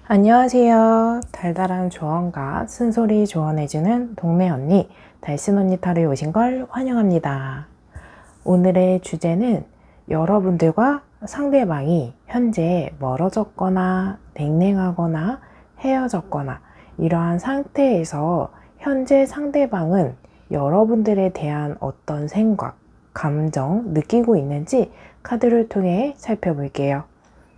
안녕하세요. 달달한 조언과 쓴소리 조언해주는 동네 언니, 달순 언니 털에 오신 걸 환영합니다. 오늘의 주제는 여러분들과 상대방이 현재 멀어졌거나 냉랭하거나 헤어졌거나 이러한 상태에서 현재 상대방은 여러분들에 대한 어떤 생각, 감정 느끼고 있는지 카드를 통해 살펴볼게요.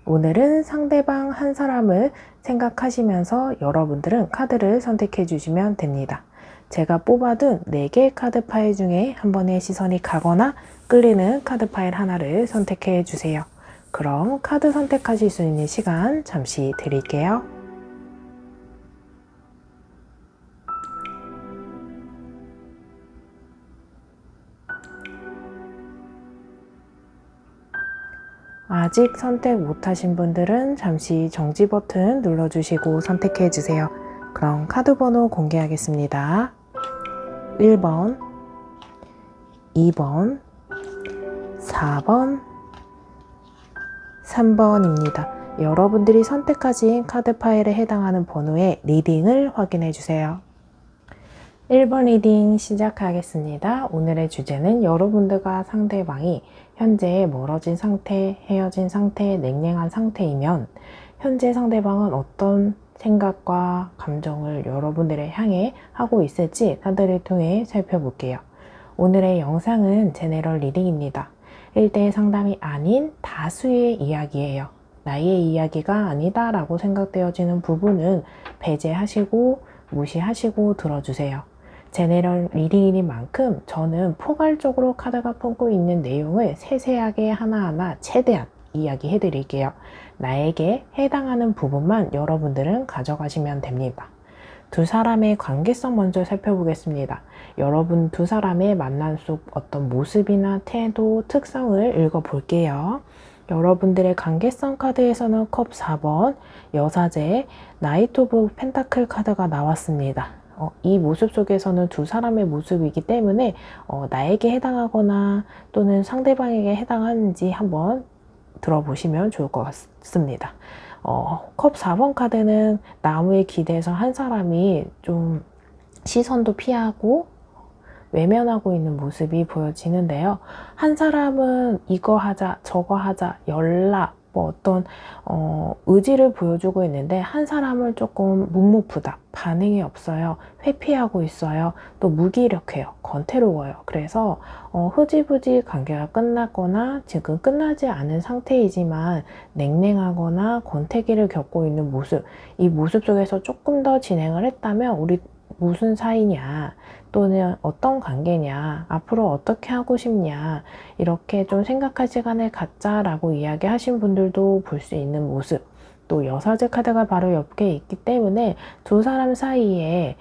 오늘은 상대방 한 사람을 생각하시면서 여러분들은 카드를 선택해 주시면 됩니다. 제가 뽑아둔 4개의 카드 파일 중에 한 번의 시선이 가거나 끌리는 카드 파일 하나를 선택해 주세요. 그럼 카드 선택하실 수 있는 시간 잠시 드릴게요. 아직 선택 못하신 분들은 잠시 정지 버튼 눌러주시고 선택해 주세요. 그럼 카드 번호 공개하겠습니다. 1번, 2번, 4번, 3번입니다. 여러분들이 선택하신 카드 파일에 해당하는 번호의 리딩을 확인해 주세요. 1번 리딩 시작하겠습니다. 오늘의 주제는 여러분들과 상대방이 현재 멀어진 상태, 헤어진 상태, 냉랭한 상태이면 현재 상대방은 어떤 생각과 감정을 여러분들을 향해 하고 있을지 카드를 통해 살펴볼게요. 오늘의 영상은 제네럴 리딩입니다. 1대1 상담이 아닌 다수의 이야기예요. 나의 이야기가 아니다 라고 생각되어지는 부분은 배제하시고 무시하시고 들어주세요. 제네럴 리딩인 만큼 저는 포괄적으로 카드가 품고 있는 내용을 세세하게 하나하나 최대한 이야기해 드릴게요. 나에게 해당하는 부분만 여러분들은 가져가시면 됩니다. 두 사람의 관계성 먼저 살펴보겠습니다. 여러분 두 사람의 만남 속 어떤 모습이나 태도, 특성을 읽어볼게요. 여러분들의 관계성 카드에서는 컵 4번, 여사제, 나이트 오브 펜타클 카드가 나왔습니다. 이 모습 속에서는 두 사람의 모습이기 때문에 나에게 해당하거나 또는 상대방에게 해당하는지 한번 들어보시면 좋을 것 같습니다. 컵 4번 카드는 나무에 기대서 한 사람이 좀 시선도 피하고 외면하고 있는 모습이 보여지는데요. 한 사람은 이거 하자, 저거 하자, 연락, 어떤 의지를 보여주고 있는데 한 사람은 조금 묵묵부답, 반응이 없어요. 회피하고 있어요. 또 무기력해요. 권태로워요. 그래서 흐지부지 관계가 끝났거나 지금 끝나지 않은 상태이지만 냉랭하거나 권태기를 겪고 있는 모습, 이 모습 속에서 조금 더 진행을 했다면 우리 무슨 사이냐 또는 어떤 관계냐 앞으로 어떻게 하고 싶냐 이렇게 좀 생각할 시간을 갖자라고 이야기하신 분들도 볼 수 있는 모습, 또 여사제 카드가 바로 옆에 있기 때문에 두 사람 사이에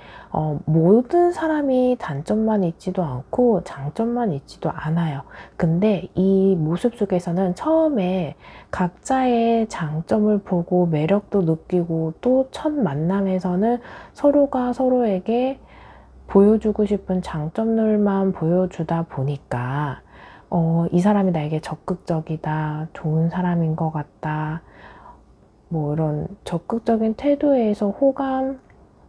모든 사람이 단점만 있지도 않고 장점만 있지도 않아요. 근데 이 모습 속에서는 처음에 각자의 장점을 보고 매력도 느끼고 또 첫 만남에서는 서로가 서로에게 보여주고 싶은 장점들만 보여주다 보니까 이 사람이 나에게 적극적이다, 좋은 사람인 것 같다, 뭐 이런 적극적인 태도에서 호감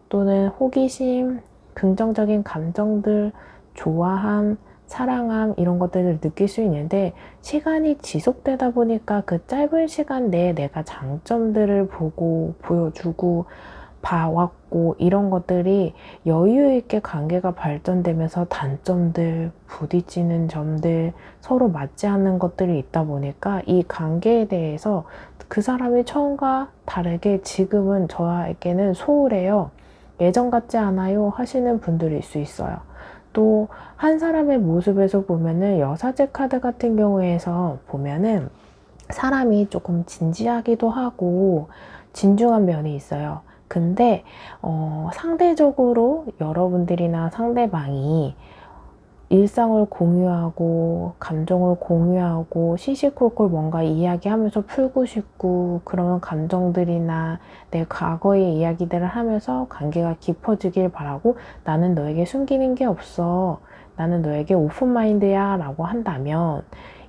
또는 호기심, 긍정적인 감정들, 좋아함, 사랑함 이런 것들을 느낄 수 있는데 시간이 지속되다 보니까 그 짧은 시간 내에 내가 장점들을 보고 보여주고 봐왔고 이런 것들이 여유 있게 관계가 발전되면서 단점들, 부딪히는 점들, 서로 맞지 않는 것들이 있다 보니까 이 관계에 대해서 그 사람이 처음과 다르게 지금은 저에게는 소홀해요. 예전 같지 않아요 하시는 분들일 수 있어요. 또 한 사람의 모습에서 보면은 여사제 카드 같은 경우에서 보면은 사람이 조금 진지하기도 하고 진중한 면이 있어요. 근데 상대적으로 여러분들이나 상대방이 일상을 공유하고 감정을 공유하고 시시콜콜 뭔가 이야기하면서 풀고 싶고 그런 감정들이나 내 과거의 이야기들을 하면서 관계가 깊어지길 바라고 나는 너에게 숨기는 게 없어. 나는 너에게 오픈마인드야 라고 한다면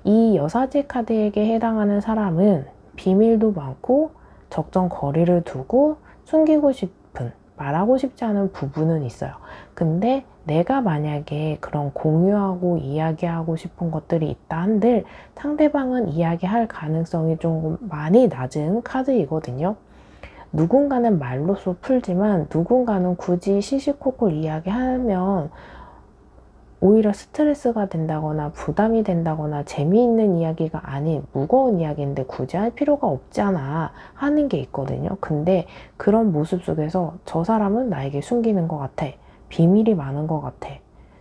이 여사제 카드에게 해당하는 사람은 비밀도 많고 적정 거리를 두고 숨기고 싶은, 말하고 싶지 않은 부분은 있어요. 근데 내가 만약에 그런 공유하고 이야기하고 싶은 것들이 있다 한들 상대방은 이야기할 가능성이 좀 많이 낮은 카드이거든요. 누군가는 말로써 풀지만 누군가는 굳이 시시콜콜 이야기하면 오히려 스트레스가 된다거나 부담이 된다거나 재미있는 이야기가 아닌 무거운 이야기인데 굳이 할 필요가 없잖아 하는 게 있거든요. 근데 그런 모습 속에서 저 사람은 나에게 숨기는 것 같아. 비밀이 많은 것 같아.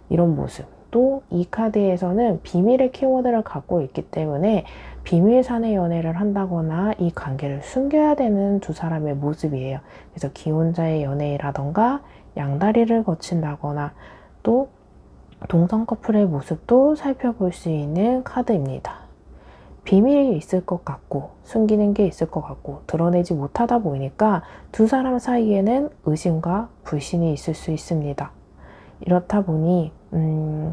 이런 모습. 또 이 카드에서는 비밀의 키워드를 갖고 있기 때문에 비밀사내 연애를 한다거나 이 관계를 숨겨야 되는 두 사람의 모습이에요. 그래서 기혼자의 연애라던가 양다리를 거친다거나 또 동성 커플의 모습도 살펴볼 수 있는 카드입니다. 비밀이 있을 것 같고 숨기는 게 있을 것 같고 드러내지 못하다 보니까 두 사람 사이에는 의심과 불신이 있을 수 있습니다. 이렇다 보니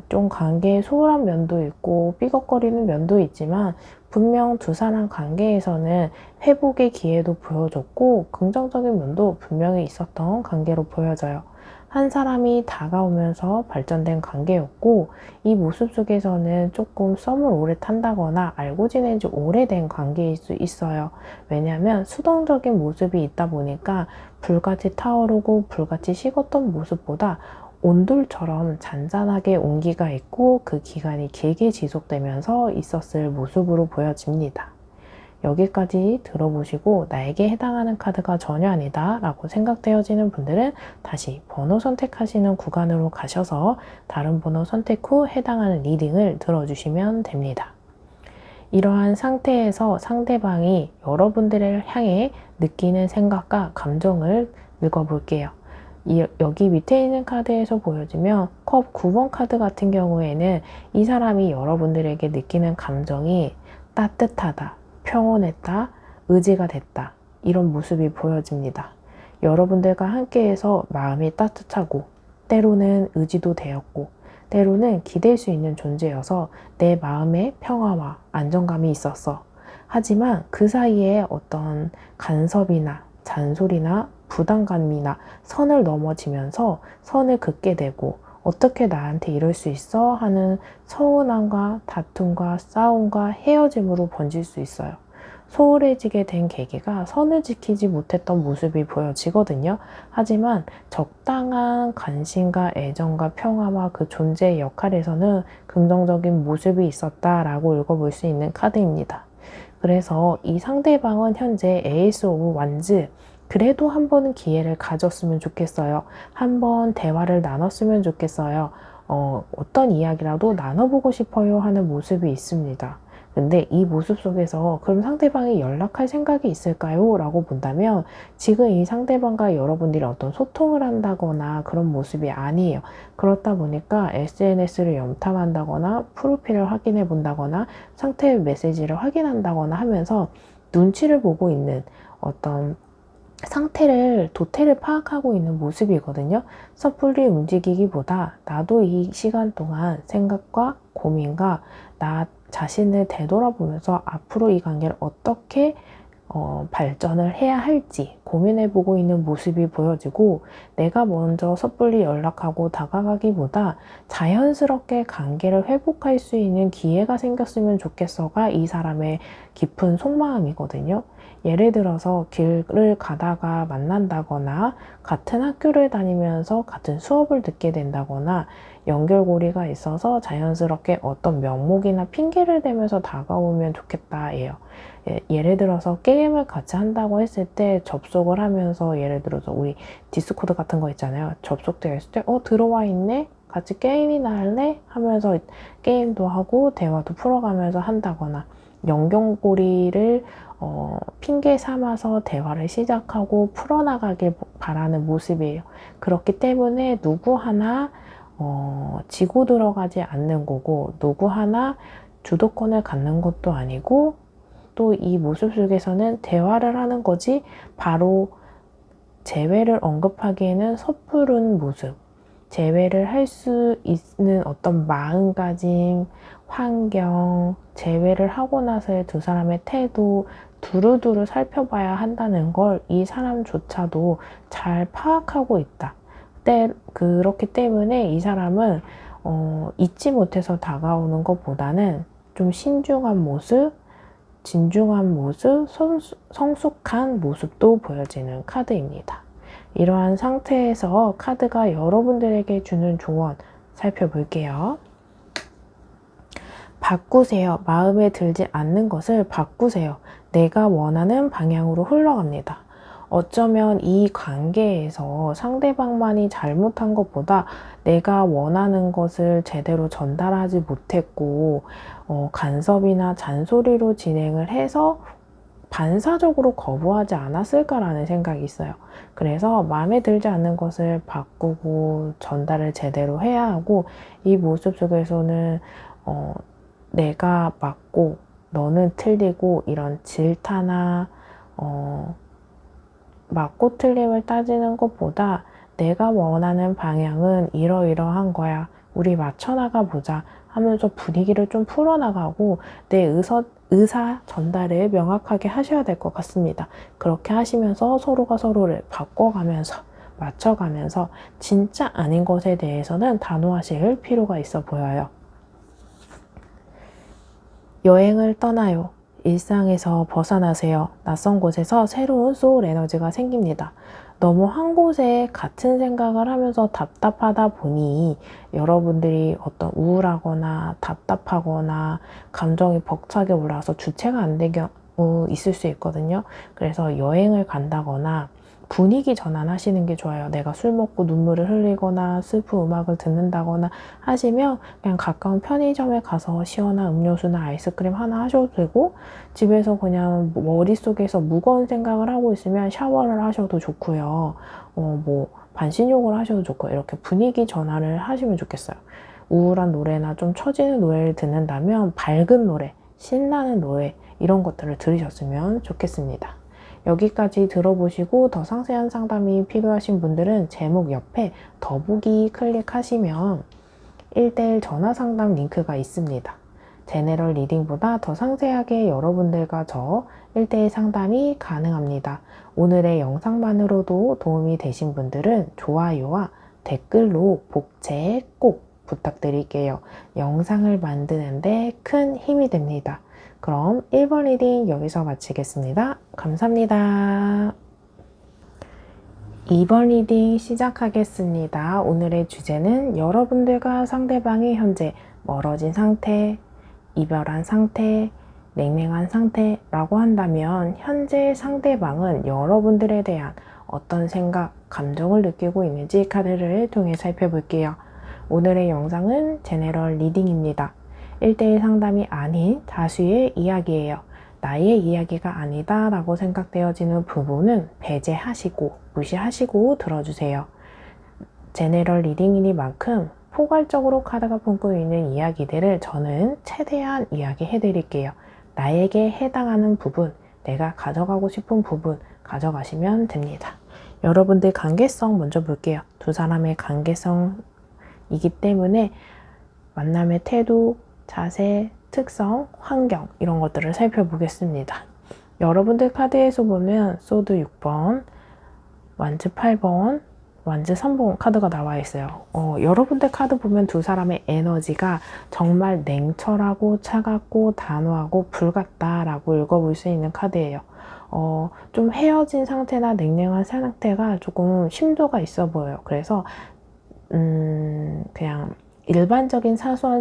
좀 관계에 소홀한 면도 있고 삐걱거리는 면도 있지만 분명 두 사람 관계에서는 회복의 기회도 보여줬고 긍정적인 면도 분명히 있었던 관계로 보여져요. 한 사람이 다가오면서 발전된 관계였고 이 모습 속에서는 조금 썸을 오래 탄다거나 알고 지낸 지 오래된 관계일 수 있어요. 왜냐하면 수동적인 모습이 있다 보니까 불같이 타오르고 불같이 식었던 모습보다 온돌처럼 잔잔하게 온기가 있고 그 기간이 길게 지속되면서 있었을 모습으로 보여집니다. 여기까지 들어보시고 나에게 해당하는 카드가 전혀 아니다 라고 생각되어지는 분들은 다시 번호 선택하시는 구간으로 가셔서 다른 번호 선택 후 해당하는 리딩을 들어주시면 됩니다. 이러한 상태에서 상대방이 여러분들을 향해 느끼는 생각과 감정을 읽어볼게요. 여기 밑에 있는 카드에서 보여지면 컵 9번 카드 같은 경우에는 이 사람이 여러분들에게 느끼는 감정이 따뜻하다, 평온했다, 의지가 됐다 이런 모습이 보여집니다. 여러분들과 함께해서 마음이 따뜻하고 때로는 의지도 되었고 때로는 기댈 수 있는 존재여서 내 마음에 평화와 안정감이 있었어. 하지만 그 사이에 어떤 간섭이나 잔소리나 부담감이나 선을 넘어지면서 선을 긋게 되고 어떻게 나한테 이럴 수 있어? 하는 서운함과 다툼과 싸움과 헤어짐으로 번질 수 있어요. 소홀해지게 된 계기가 선을 지키지 못했던 모습이 보여지거든요. 하지만 적당한 관심과 애정과 평화와 그 존재의 역할에서는 긍정적인 모습이 있었다라고 읽어볼 수 있는 카드입니다. 그래서 이 상대방은 현재 에이스 오브 완즈 그래도 한 번은 기회를 가졌으면 좋겠어요. 한번 대화를 나눴으면 좋겠어요. 어떤 이야기라도 나눠보고 싶어요 하는 모습이 있습니다. 근데 이 모습 속에서 그럼 상대방이 연락할 생각이 있을까요? 라고 본다면 지금 이 상대방과 여러분들이 어떤 소통을 한다거나 그런 모습이 아니에요. 그렇다 보니까 SNS를 염탐한다거나 프로필을 확인해 본다거나 상태 메시지를 확인한다거나 하면서 눈치를 보고 있는 어떤 상태를 도태를 파악하고 있는 모습이거든요. 섣불리 움직이기보다 나도 이 시간 동안 생각과 고민과 나 자신을 되돌아보면서 앞으로 이 관계를 어떻게 발전을 해야 할지 고민해보고 있는 모습이 보여지고 내가 먼저 섣불리 연락하고 다가가기보다 자연스럽게 관계를 회복할 수 있는 기회가 생겼으면 좋겠어가 이 사람의 깊은 속마음이거든요. 예를 들어서 길을 가다가 만난다거나 같은 학교를 다니면서 같은 수업을 듣게 된다거나 연결고리가 있어서 자연스럽게 어떤 명목이나 핑계를 대면서 다가오면 좋겠다예요. 예를 들어서 게임을 같이 한다고 했을 때 접속을 하면서 예를 들어서 우리 디스코드 같은 거 있잖아요. 접속되어 있을 때 들어와 있네? 같이 게임이나 할래? 하면서 게임도 하고 대화도 풀어가면서 한다거나 연결고리를 핑계 삼아서 대화를 시작하고 풀어나가길 바라는 모습이에요. 그렇기 때문에 누구 하나 지고 들어가지 않는 거고 누구 하나 주도권을 갖는 것도 아니고 또 이 모습 속에서는 대화를 하는 거지 바로 재회를 언급하기에는 섣부른 모습, 재회를 할 수 있는 어떤 마음가짐, 환경, 재회를 하고 나서의 두 사람의 태도 두루두루 살펴봐야 한다는 걸 이 사람조차도 잘 파악하고 있다. 그렇기 때문에 이 사람은 잊지 못해서 다가오는 것보다는 좀 신중한 모습, 진중한 모습, 성숙한 모습도 보여지는 카드입니다. 이러한 상태에서 카드가 여러분들에게 주는 조언 살펴볼게요. 바꾸세요. 마음에 들지 않는 것을 바꾸세요. 내가 원하는 방향으로 흘러갑니다. 어쩌면 이 관계에서 상대방만이 잘못한 것보다 내가 원하는 것을 제대로 전달하지 못했고 간섭이나 잔소리로 진행을 해서 반사적으로 거부하지 않았을까라는 생각이 있어요. 그래서 마음에 들지 않는 것을 바꾸고 전달을 제대로 해야 하고, 이 모습 속에서는 내가 맞고 너는 틀리고 이런 질타나 맞고 틀림을 따지는 것보다 내가 원하는 방향은 이러이러한 거야, 우리 맞춰나가 보자 하면서 분위기를 좀 풀어나가고 내 의사 전달을 명확하게 하셔야 될 것 같습니다. 그렇게 하시면서 서로가 서로를 바꿔가면서 맞춰가면서 진짜 아닌 것에 대해서는 단호하실 필요가 있어 보여요. 여행을 떠나요. 일상에서 벗어나세요. 낯선 곳에서 새로운 소울 에너지가 생깁니다. 너무 한 곳에 같은 생각을 하면서 답답하다 보니 여러분들이 어떤 우울하거나 답답하거나 감정이 벅차게 올라와서 주체가 안 된 경우 있을 수 있거든요. 그래서 여행을 간다거나 분위기 전환하시는 게 좋아요. 내가 술 먹고 눈물을 흘리거나 슬픈 음악을 듣는다거나 하시면 그냥 가까운 편의점에 가서 시원한 음료수나 아이스크림 하나 하셔도 되고, 집에서 그냥 머릿속에서 무거운 생각을 하고 있으면 샤워를 하셔도 좋고요. 반신욕을 하셔도 좋고, 이렇게 분위기 전환을 하시면 좋겠어요. 우울한 노래나 좀 처지는 노래를 듣는다면 밝은 노래, 신나는 노래 이런 것들을 들으셨으면 좋겠습니다. 여기까지 들어보시고 더 상세한 상담이 필요하신 분들은 제목 옆에 더보기 클릭하시면 1:1 전화 상담 링크가 있습니다. 제너럴 리딩보다 더 상세하게 여러분들과 저 1:1 상담이 가능합니다. 오늘의 영상만으로도 도움이 되신 분들은 좋아요와 댓글로 복제 꼭 부탁드릴게요. 영상을 만드는데 큰 힘이 됩니다. 그럼 1번 리딩 여기서 마치겠습니다. 감사합니다. 2번 리딩 시작하겠습니다. 오늘의 주제는 여러분들과 상대방이 현재 멀어진 상태, 이별한 상태, 냉랭한 상태라고 한다면 현재 상대방은 여러분들에 대한 어떤 생각, 감정을 느끼고 있는지 카드를 통해 살펴볼게요. 오늘의 영상은 제너럴 리딩입니다. 1:1 상담이 아닌 다수의 이야기예요. 나의 이야기가 아니다 라고 생각되어지는 부분은 배제하시고 무시하시고 들어주세요. 제너럴 리딩이니만큼 포괄적으로 카드가 품고 있는 이야기들을 저는 최대한 이야기해 드릴게요. 나에게 해당하는 부분, 내가 가져가고 싶은 부분 가져가시면 됩니다. 여러분들 관계성 먼저 볼게요. 두 사람의 관계성이기 때문에 만남의 태도, 자세, 특성, 환경 이런 것들을 살펴보겠습니다. 여러분들 카드에서 보면 소드 6번, 완즈 8번, 완즈 3번 카드가 나와 있어요. 여러분들 카드 보면 두 사람의 에너지가 정말 냉철하고 차갑고 단호하고 불같다라고 읽어볼 수 있는 카드예요. 좀 헤어진 상태나 냉랭한 상태가 조금 심도가 있어 보여요. 그래서 그냥 일반적인 사소한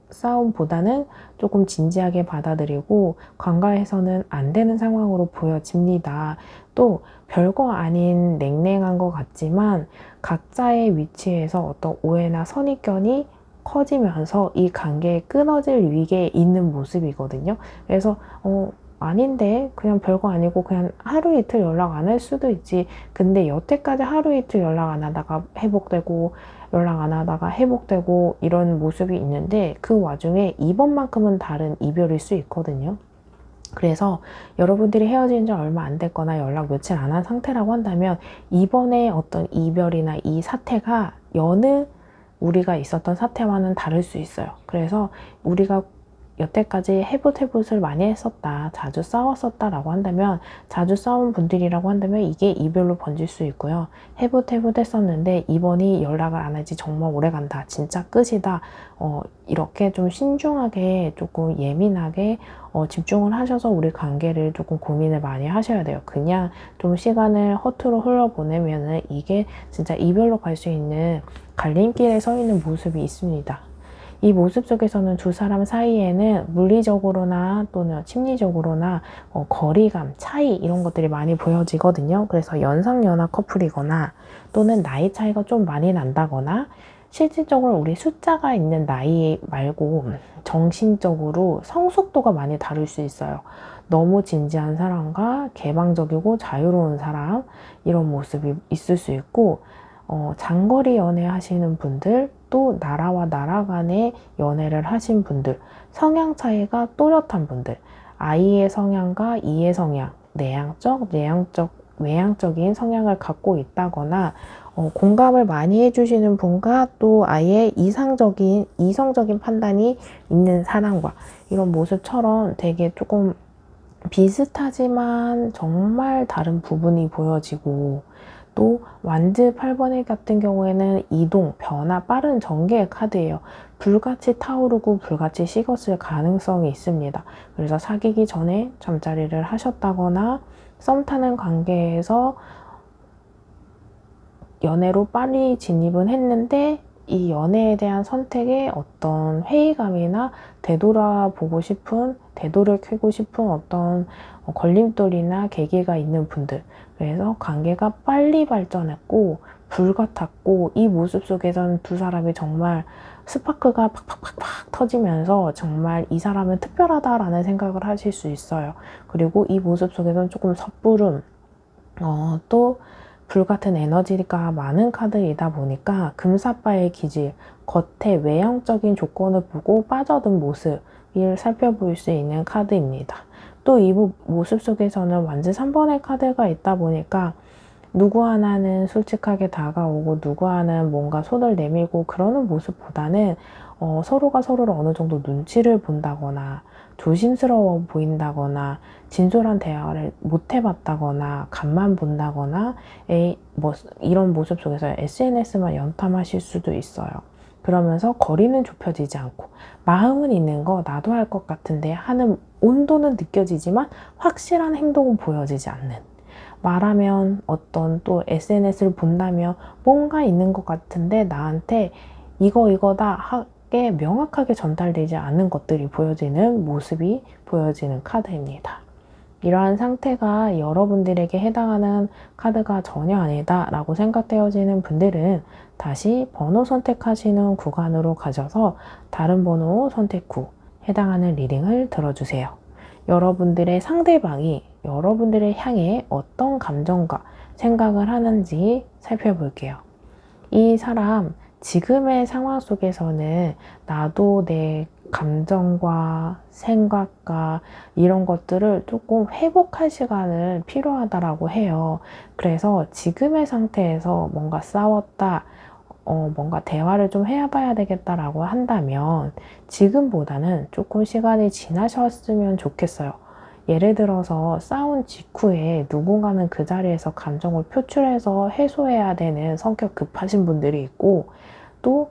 싸움보다는 조금 진지하게 받아들이고 관계에서는 안 되는 상황으로 보여집니다. 또 별거 아닌 냉랭한 것 같지만 각자의 위치에서 어떤 오해나 선입견이 커지면서 이 관계에 끊어질 위기에 있는 모습이거든요. 그래서 아닌데 그냥 별거 아니고 그냥 하루 이틀 연락 안 할 수도 있지. 근데 여태까지 하루 이틀 연락 안 하다가 회복되고 연락 안 하다가 회복되고 이런 모습이 있는데 그 와중에 이번만큼은 다른 이별일 수 있거든요. 그래서 여러분들이 헤어진 지 얼마 안 됐거나 연락 며칠 안 한 상태라고 한다면 이번에 어떤 이별이나 이 사태가 여느 우리가 있었던 사태와는 다를 수 있어요. 그래서 우리가 여태까지 해붓을 많이 했었다, 자주 싸웠었다 라고 한다면, 자주 싸운 분들이라고 한다면 이게 이별로 번질 수 있고요. 해붓 했었는데 이번이 연락을 안 하지 정말 오래간다, 진짜 끝이다, 이렇게 좀 신중하게, 조금 예민하게 집중을 하셔서 우리 관계를 조금 고민을 많이 하셔야 돼요. 그냥 좀 시간을 허투루 흘려보내면은 이게 진짜 이별로 갈 수 있는 갈림길에 서 있는 모습이 있습니다. 이 모습 속에서는 두 사람 사이에는 물리적으로나 또는 심리적으로나 거리감, 차이 이런 것들이 많이 보여지거든요. 그래서 연상연하 커플이거나 또는 나이 차이가 좀 많이 난다거나, 실질적으로 우리 숫자가 있는 나이 말고 정신적으로 성숙도가 많이 다를 수 있어요. 너무 진지한 사람과 개방적이고 자유로운 사람, 이런 모습이 있을 수 있고, 장거리 연애 하시는 분들, 또 나라와 나라 간의 연애를 하신 분들, 성향 차이가 또렷한 분들, I의 성향과 E의 성향, 내향적, 외향적인 성향을 갖고 있다거나, 공감을 많이 해주시는 분과 또 아예 이성적인 판단이 있는 사람과, 이런 모습처럼 되게 조금 비슷하지만 정말 다른 부분이 보여지고, 또 완즈 8번의 같은 경우에는 이동, 변화, 빠른 전개의 카드예요. 불같이 타오르고 불같이 식었을 가능성이 있습니다. 그래서 사귀기 전에 잠자리를 하셨다거나, 썸 타는 관계에서 연애로 빨리 진입은 했는데 이 연애에 대한 선택에 어떤 회의감이나 되돌아보고 싶은, 되돌을 켜고 싶은 어떤 걸림돌이나 계기가 있는 분들, 그래서 관계가 빨리 발전했고 불같았고, 이 모습 속에서는 두 사람이 정말 스파크가 팍팍팍팍 터지면서 정말 이 사람은 특별하다라는 생각을 하실 수 있어요. 그리고 이 모습 속에서는 조금 섣부름, 또 불같은 에너지가 많은 카드이다 보니까 금사빠의 기질, 겉에 외형적인 조건을 보고 빠져든 모습을 살펴볼 수 있는 카드입니다. 또 이 모습 속에서는 완즈 3번의 카드가 있다 보니까 누구 하나는 솔직하게 다가오고 누구 하나는 뭔가 손을 내밀고 그러는 모습보다는 서로가 서로를 어느 정도 눈치를 본다거나 조심스러워 보인다거나 진솔한 대화를 못 해봤다거나 간만 본다거나 이런 모습 속에서 SNS만 연탐하실 수도 있어요. 그러면서 거리는 좁혀지지 않고 마음은 있는 거 나도 할 것 같은데 하는 온도는 느껴지지만 확실한 행동은 보여지지 않는, 말하면 어떤 또 SNS를 본다면 뭔가 있는 것 같은데 나한테 이거다 하게 명확하게 전달되지 않는 것들이 보여지는 모습이 보여지는 카드입니다. 이러한 상태가 여러분들에게 해당하는 카드가 전혀 아니다 라고 생각되어지는 분들은 다시 번호 선택하시는 구간으로 가셔서 다른 번호 선택 후 해당하는 리딩을 들어주세요. 여러분들의 상대방이 여러분들을 향해 어떤 감정과 생각을 하는지 살펴볼게요. 이 사람 지금의 상황 속에서는 나도 내 감정과 생각과 이런 것들을 조금 회복할 시간을 필요하다라고 해요. 그래서 지금의 상태에서 뭔가 싸웠다, 뭔가 대화를 좀 해봐야 되겠다라고 한다면 지금보다는 조금 시간이 지나셨으면 좋겠어요. 예를 들어서 싸운 직후에 누군가는 그 자리에서 감정을 표출해서 해소해야 되는 성격 급하신 분들이 있고, 또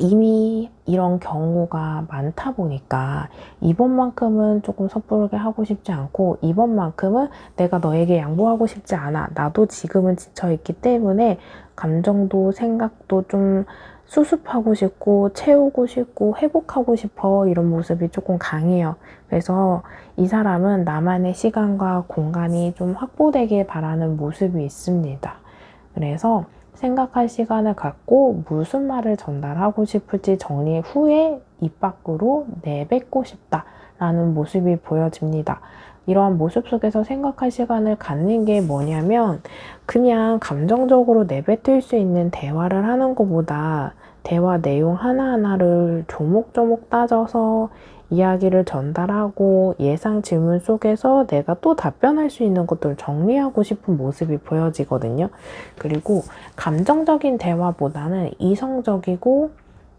이미 이런 경우가 많다 보니까 이번만큼은 조금 섣부르게 하고 싶지 않고, 이번만큼은 내가 너에게 양보하고 싶지 않아, 나도 지금은 지쳐있기 때문에 감정도 생각도 좀 수습하고 싶고 채우고 싶고 회복하고 싶어, 이런 모습이 조금 강해요. 그래서 이 사람은 나만의 시간과 공간이 좀 확보되길 바라는 모습이 있습니다. 그래서 생각할 시간을 갖고 무슨 말을 전달하고 싶을지 정리 후에 입 밖으로 내뱉고 싶다라는 모습이 보여집니다. 이러한 모습 속에서 생각할 시간을 갖는 게 뭐냐면, 그냥 감정적으로 내뱉을 수 있는 대화를 하는 것보다 대화 내용 하나하나를 조목조목 따져서 이야기를 전달하고 예상 질문 속에서 내가 또 답변할 수 있는 것들을 정리하고 싶은 모습이 보여지거든요. 그리고 감정적인 대화보다는 이성적이고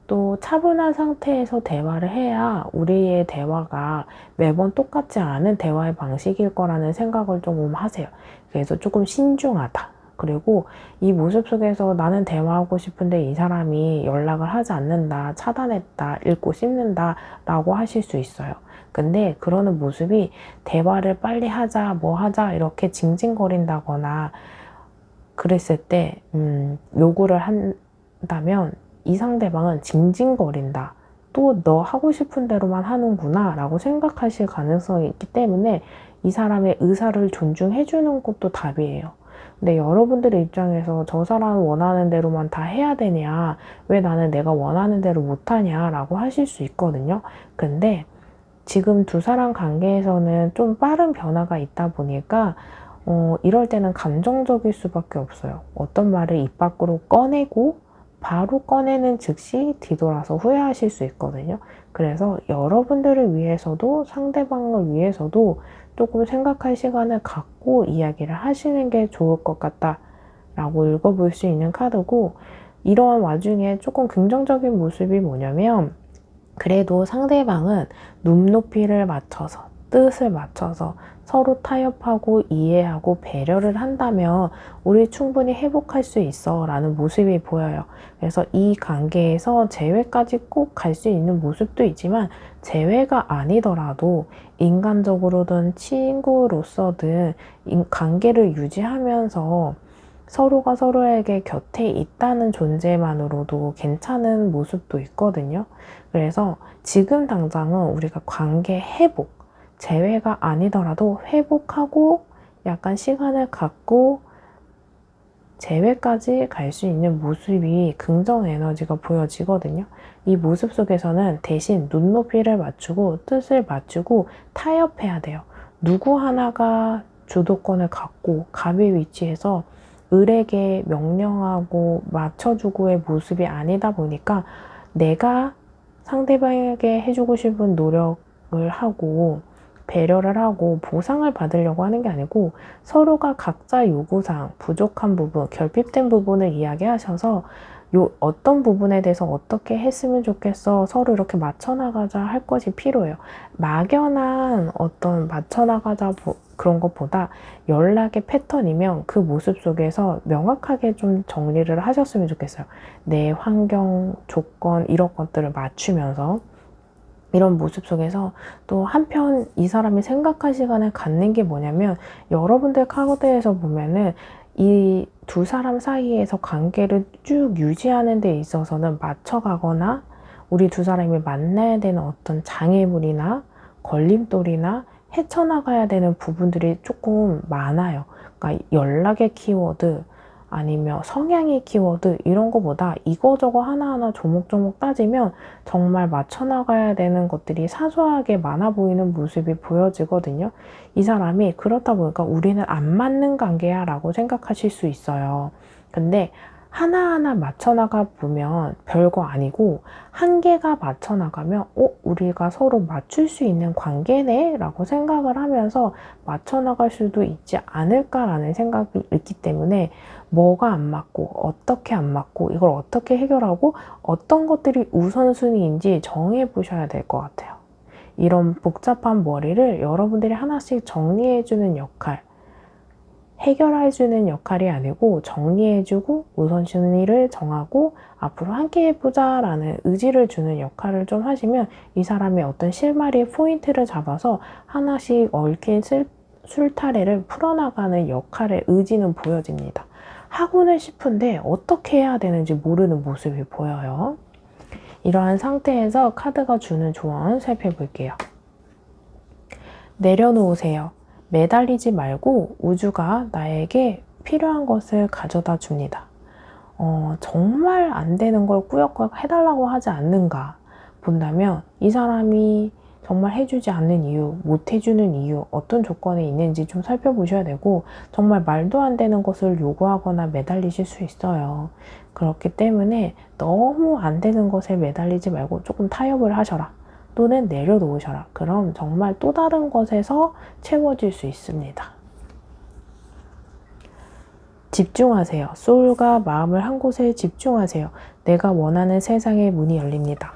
또 차분한 상태에서 대화를 해야 우리의 대화가 매번 똑같지 않은 대화의 방식일 거라는 생각을 조금 하세요. 그래서 조금 신중하다. 그리고 이 모습 속에서 나는 대화하고 싶은데 이 사람이 연락을 하지 않는다, 차단했다, 읽고 씹는다 라고 하실 수 있어요. 근데 그러는 모습이 대화를 빨리 하자, 뭐 하자 이렇게 징징거린다거나 그랬을 때 요구를 한다면 이 상대방은 징징거린다. 또 너 하고 싶은 대로만 하는구나 라고 생각하실 가능성이 있기 때문에 이 사람의 의사를 존중해 주는 것도 답이에요. 근데 여러분들의 입장에서 저 사람 원하는 대로만 다 해야 되냐, 왜 나는 내가 원하는 대로 못하냐 라고 하실 수 있거든요. 근데 지금 두 사람 관계에서는 좀 빠른 변화가 있다 보니까 이럴 때는 감정적일 수밖에 없어요. 어떤 말을 입 밖으로 꺼내고 바로 꺼내는 즉시 뒤돌아서 후회하실 수 있거든요. 그래서 여러분들을 위해서도 상대방을 위해서도 조금 생각할 시간을 갖고 이야기를 하시는 게 좋을 것 같다 라고 읽어볼 수 있는 카드고, 이러한 와중에 조금 긍정적인 모습이 뭐냐면 그래도 상대방은 눈높이를 맞춰서 뜻을 맞춰서 서로 타협하고 이해하고 배려를 한다면 우리 충분히 회복할 수 있어 라는 모습이 보여요. 그래서 이 관계에서 재회까지 꼭 갈 수 있는 모습도 있지만 재회가 아니더라도 인간적으로든 친구로서든 관계를 유지하면서 서로가 서로에게 곁에 있다는 존재만으로도 괜찮은 모습도 있거든요. 그래서 지금 당장은 우리가 관계 회복, 재회가 아니더라도 회복하고 약간 시간을 갖고 재회까지 갈 수 있는 모습이 긍정 에너지가 보여지거든요. 이 모습 속에서는 대신 눈높이를 맞추고 뜻을 맞추고 타협해야 돼요. 누구 하나가 주도권을 갖고 갑의 위치에서 을에게 명령하고 맞춰주고의 모습이 아니다 보니까 내가 상대방에게 해주고 싶은 노력을 하고 배려를 하고 보상을 받으려고 하는 게 아니고 서로가 각자 요구사항, 부족한 부분, 결핍된 부분을 이야기하셔서 어떤 부분에 대해서 어떻게 했으면 좋겠어 서로 이렇게 맞춰나가자 할 것이 필요해요. 막연한 어떤 맞춰나가자 그런 것보다 연락의 패턴이면 그 모습 속에서 명확하게 좀 정리를 하셨으면 좋겠어요. 내 환경, 조건 이런 것들을 맞추면서 이런 모습 속에서 또 한편 이 사람이 생각할 시간을 갖는 게 뭐냐면 여러분들 카드에서 보면은 이 두 사람 사이에서 관계를 쭉 유지하는 데 있어서는 맞춰가거나 우리 두 사람이 만나야 되는 어떤 장애물이나 걸림돌이나 헤쳐나가야 되는 부분들이 조금 많아요. 그러니까 연락의 키워드 아니면 성향의 키워드 이런 거보다 이거저거 하나하나 조목조목 따지면 정말 맞춰나가야 되는 것들이 사소하게 많아 보이는 모습이 보여지거든요. 이 사람이 그렇다 보니까 우리는 안 맞는 관계야 라고 생각하실 수 있어요. 근데 하나하나 맞춰나가 보면 별거 아니고 한 개가 맞춰나가면 우리가 서로 맞출 수 있는 관계네 라고 생각을 하면서 맞춰나갈 수도 있지 않을까라는 생각이 있기 때문에 뭐가 안 맞고 어떻게 안 맞고 이걸 어떻게 해결하고 어떤 것들이 우선순위인지 정해 보셔야 될 것 같아요. 이런 복잡한 머리를 여러분들이 하나씩 정리해주는 역할, 해결해주는 역할이 아니고 정리해주고 우선순위를 정하고 앞으로 함께 해보자 라는 의지를 주는 역할을 좀 하시면 이 사람의 어떤 실마리의 포인트를 잡아서 하나씩 얽힌 술타래를 풀어나가는 역할의 의지는 보여집니다. 하고는 싶은데 어떻게 해야 되는지 모르는 모습이 보여요. 이러한 상태에서 카드가 주는 조언 살펴볼게요. 내려놓으세요. 매달리지 말고 우주가 나에게 필요한 것을 가져다 줍니다. 정말 안 되는 걸 꾸역꾸역 해달라고 하지 않는가 본다면 이 사람이 정말 해주지 않는 이유, 못 해주는 이유, 어떤 조건에 있는지 좀 살펴보셔야 되고 정말 말도 안 되는 것을 요구하거나 매달리실 수 있어요. 그렇기 때문에 너무 안 되는 것에 매달리지 말고 조금 타협을 하셔라. 또는 내려놓으셔라. 그럼 정말 또 다른 것에서 채워질 수 있습니다. 집중하세요. 소울과 마음을 한 곳에 집중하세요. 내가 원하는 세상의 문이 열립니다.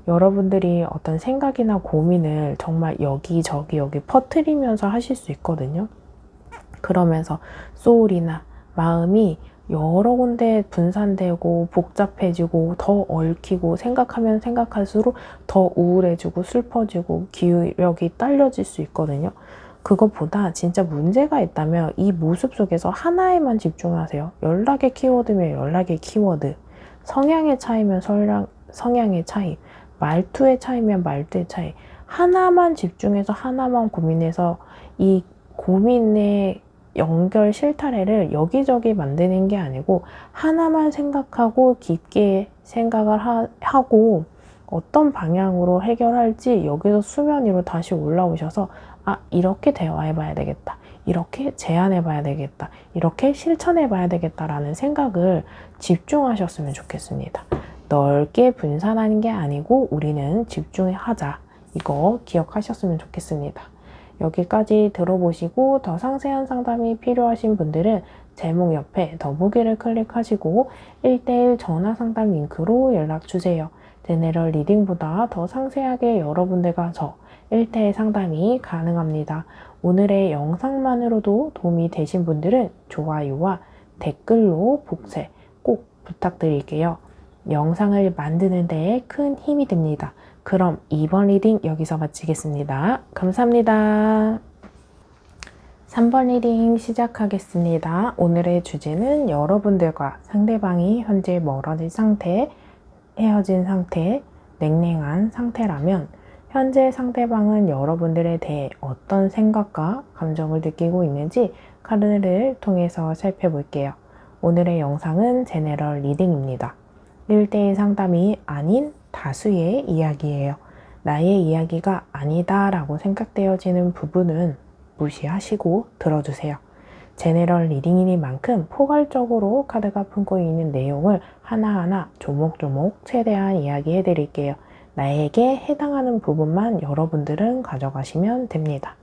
여러분들이 어떤 생각이나 고민을 정말 여기저기 여기 퍼뜨리면서 하실 수 있거든요. 그러면서 소울이나 마음이 여러 군데 분산되고 복잡해지고 더 얽히고 생각하면 생각할수록 더 우울해지고 슬퍼지고 기력이 딸려질 수 있거든요. 그것보다 진짜 문제가 있다면 이 모습 속에서 하나에만 집중하세요. 연락의 키워드면 연락의 키워드, 성향의 차이면 성향의 차이, 말투의 차이면 말투의 차이, 하나만 집중해서 하나만 고민해서 이 고민의 연결 실타래를 여기저기 만드는 게 아니고 하나만 생각하고 깊게 생각을 하고 어떤 방향으로 해결할지 여기서 수면 위로 다시 올라오셔서 이렇게 대화해 봐야 되겠다, 이렇게 제안해 봐야 되겠다, 이렇게 실천해 봐야 되겠다라는 생각을 집중하셨으면 좋겠습니다. 넓게 분산하는 게 아니고 우리는 집중하자, 이거 기억하셨으면 좋겠습니다. 여기까지 들어보시고 더 상세한 상담이 필요하신 분들은 제목 옆에 더보기를 클릭하시고 1:1 전화 상담 링크로 연락주세요. 제네럴 리딩보다 더 상세하게 여러분들과 저 1:1 상담이 가능합니다. 오늘의 영상만으로도 도움이 되신 분들은 좋아요와 댓글로 복사 꼭 부탁드릴게요. 영상을 만드는 데 큰 힘이 됩니다. 그럼 이번 리딩 여기서 마치겠습니다. 감사합니다. 3번 리딩 시작하겠습니다. 오늘의 주제는 여러분들과 상대방이 현재 멀어진 상태, 헤어진 상태, 냉랭한 상태라면 현재 상대방은 여러분들에 대해 어떤 생각과 감정을 느끼고 있는지 카드를 통해서 살펴볼게요. 오늘의 영상은 제네럴 리딩입니다. 1:1 상담이 아닌 다수의 이야기예요. 나의 이야기가 아니다 라고 생각되어지는 부분은 무시하시고 들어주세요. 제네럴 리딩이니만큼 포괄적으로 카드가 품고 있는 내용을 하나하나 조목조목 최대한 이야기해 드릴게요. 나에게 해당하는 부분만 여러분들은 가져가시면 됩니다.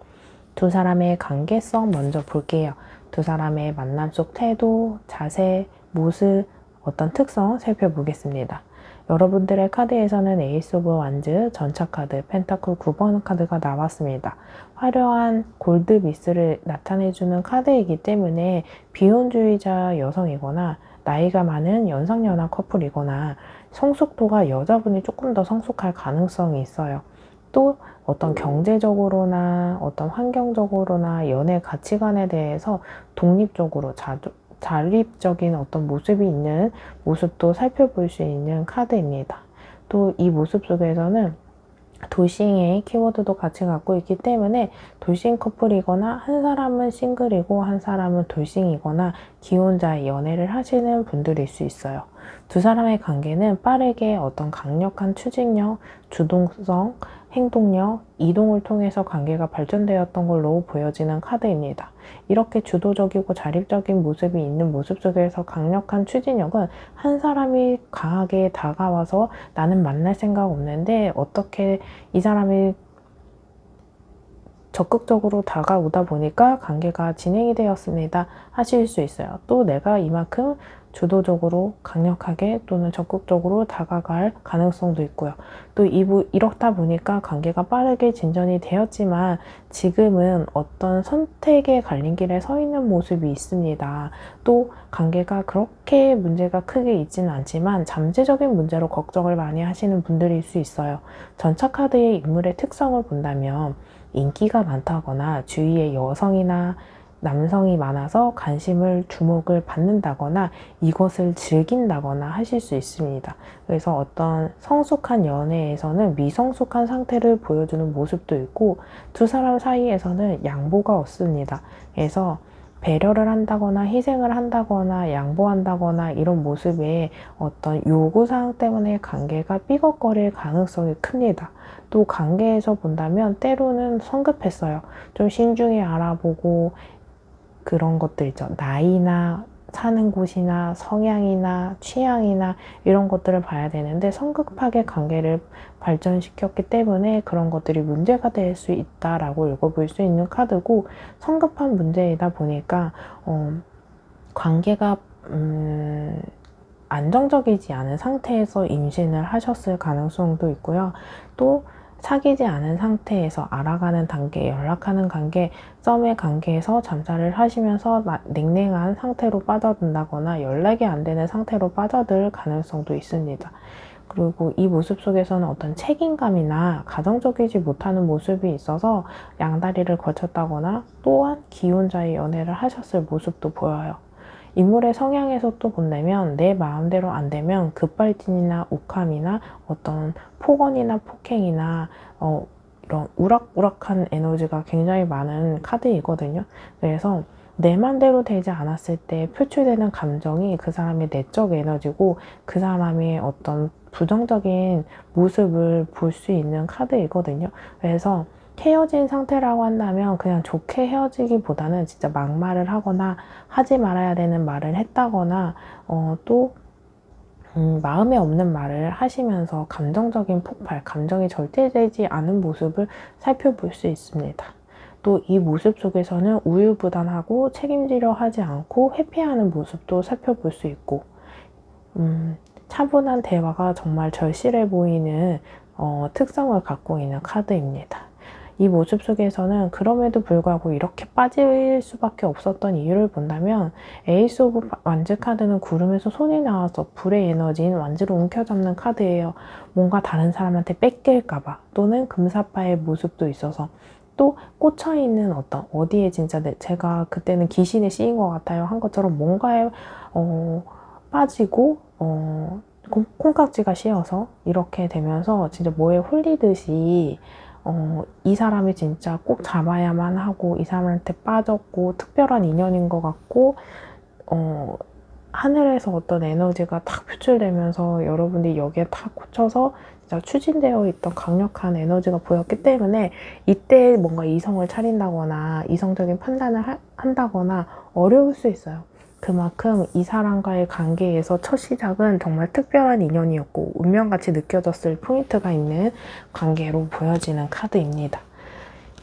두 사람의 관계성 먼저 볼게요. 두 사람의 만남 속 태도, 자세, 모습, 어떤 특성 살펴보겠습니다. 여러분들의 카드에서는 에이스 오브 완즈, 전차 카드, 펜타클 9번 카드가 나왔습니다. 화려한 골드 미스를 나타내주는 카드이기 때문에 비혼주의자 여성이거나 나이가 많은 연상연하 커플이거나 성숙도가 여자분이 조금 더 성숙할 가능성이 있어요. 또 어떤 경제적으로나 어떤 환경적으로나 연애 가치관에 대해서 독립적으로 자립적인 어떤 모습이 있는 모습도 살펴볼 수 있는 카드입니다. 또 이 모습 속에서는 돌싱의 키워드도 같이 갖고 있기 때문에 돌싱 커플이거나 한 사람은 싱글이고 한 사람은 돌싱이거나 기혼자의 연애를 하시는 분들일 수 있어요. 두 사람의 관계는 빠르게 어떤 강력한 추진력, 주동성, 행동력, 이동을 통해서 관계가 발전되었던 걸로 보여지는 카드입니다. 이렇게 주도적이고 자립적인 모습이 있는 모습 속에서 강력한 추진력은 한 사람이 강하게 다가와서 나는 만날 생각 없는데 어떻게 이 사람이 적극적으로 다가오다 보니까 관계가 진행이 되었습니다 하실 수 있어요. 또 내가 이만큼 주도적으로 강력하게 또는 적극적으로 다가갈 가능성도 있고요. 또 이렇다 보니까 관계가 빠르게 진전이 되었지만 지금은 어떤 선택의 갈림길에 서 있는 모습이 있습니다. 또 관계가 그렇게 문제가 크게 있지는 않지만 잠재적인 문제로 걱정을 많이 하시는 분들일 수 있어요. 전차 카드의 인물의 특성을 본다면 인기가 많다거나 주위에 여성이나 남성이 많아서 관심을 주목을 받는다거나 이것을 즐긴다거나 하실 수 있습니다. 그래서 어떤 성숙한 연애에서는 미성숙한 상태를 보여주는 모습도 있고 두 사람 사이에서는 양보가 없습니다. 그래서 배려를 한다거나 희생을 한다거나 양보한다거나 이런 모습에 어떤 요구사항 때문에 관계가 삐걱거릴 가능성이 큽니다. 또 관계에서 본다면 때로는 성급했어요. 좀 신중히 알아보고 그런 것들 있죠. 나이나 사는 곳이나 성향이나 취향이나 이런 것들을 봐야 되는데 성급하게 관계를 발전시켰기 때문에 그런 것들이 문제가 될 수 있다라고 읽어볼 수 있는 카드고, 성급한 문제이다 보니까 관계가 안정적이지 않은 상태에서 임신을 하셨을 가능성도 있고요. 또 사귀지 않은 상태에서 알아가는 단계, 연락하는 관계, 썸의 관계에서 잠자를 하시면서 냉랭한 상태로 빠져든다거나 연락이 안 되는 상태로 빠져들 가능성도 있습니다. 그리고 이 모습 속에서는 어떤 책임감이나 가정적이지 못하는 모습이 있어서 양다리를 거쳤다거나 또한 기혼자의 연애를 하셨을 모습도 보여요. 인물의 성향에서 또 본다면 내 마음대로 안 되면 급발진이나 욱함이나 어떤 폭언이나 폭행이나 이런 우락우락한 에너지가 굉장히 많은 카드이거든요. 그래서 내 맘대로 되지 않았을 때 표출되는 감정이 그 사람의 내적 에너지고 그 사람의 어떤 부정적인 모습을 볼 수 있는 카드이거든요. 그래서 헤어진 상태라고 한다면 그냥 좋게 헤어지기보다는 진짜 막말을 하거나 하지 말아야 되는 말을 했다거나 또 마음에 없는 말을 하시면서 감정적인 폭발, 감정이 절제되지 않은 모습을 살펴볼 수 있습니다. 또 이 모습 속에서는 우유부단하고 책임지려 하지 않고 회피하는 모습도 살펴볼 수 있고, 차분한 대화가 정말 절실해 보이는 특성을 갖고 있는 카드입니다. 이 모습 속에서는 그럼에도 불구하고 이렇게 빠질 수밖에 없었던 이유를 본다면, 에이스 오브 완즈 카드는 구름에서 손이 나와서 불의 에너지인 완즈를 움켜잡는 카드예요. 뭔가 다른 사람한테 뺏길까봐, 또는 금사빠의 모습도 있어서, 또 꽂혀있는 어디에 진짜 제가 그때는 기신에 씌인 것 같아요 한 것처럼 뭔가에 빠지고 콩깍지가 씌어서 이렇게 되면서 진짜 뭐에 홀리듯이 이 사람이 진짜 꼭 잡아야만 하고 이 사람한테 빠졌고 특별한 인연인 것 같고 하늘에서 어떤 에너지가 탁 표출되면서 여러분들이 여기에 탁 꽂혀서 진짜 추진되어 있던 강력한 에너지가 보였기 때문에 이때 뭔가 이성을 차린다거나 이성적인 판단을 한다거나 어려울 수 있어요. 그만큼 이 사람과의 관계에서 첫 시작은 정말 특별한 인연이었고 운명같이 느껴졌을 포인트가 있는 관계로 보여지는 카드입니다.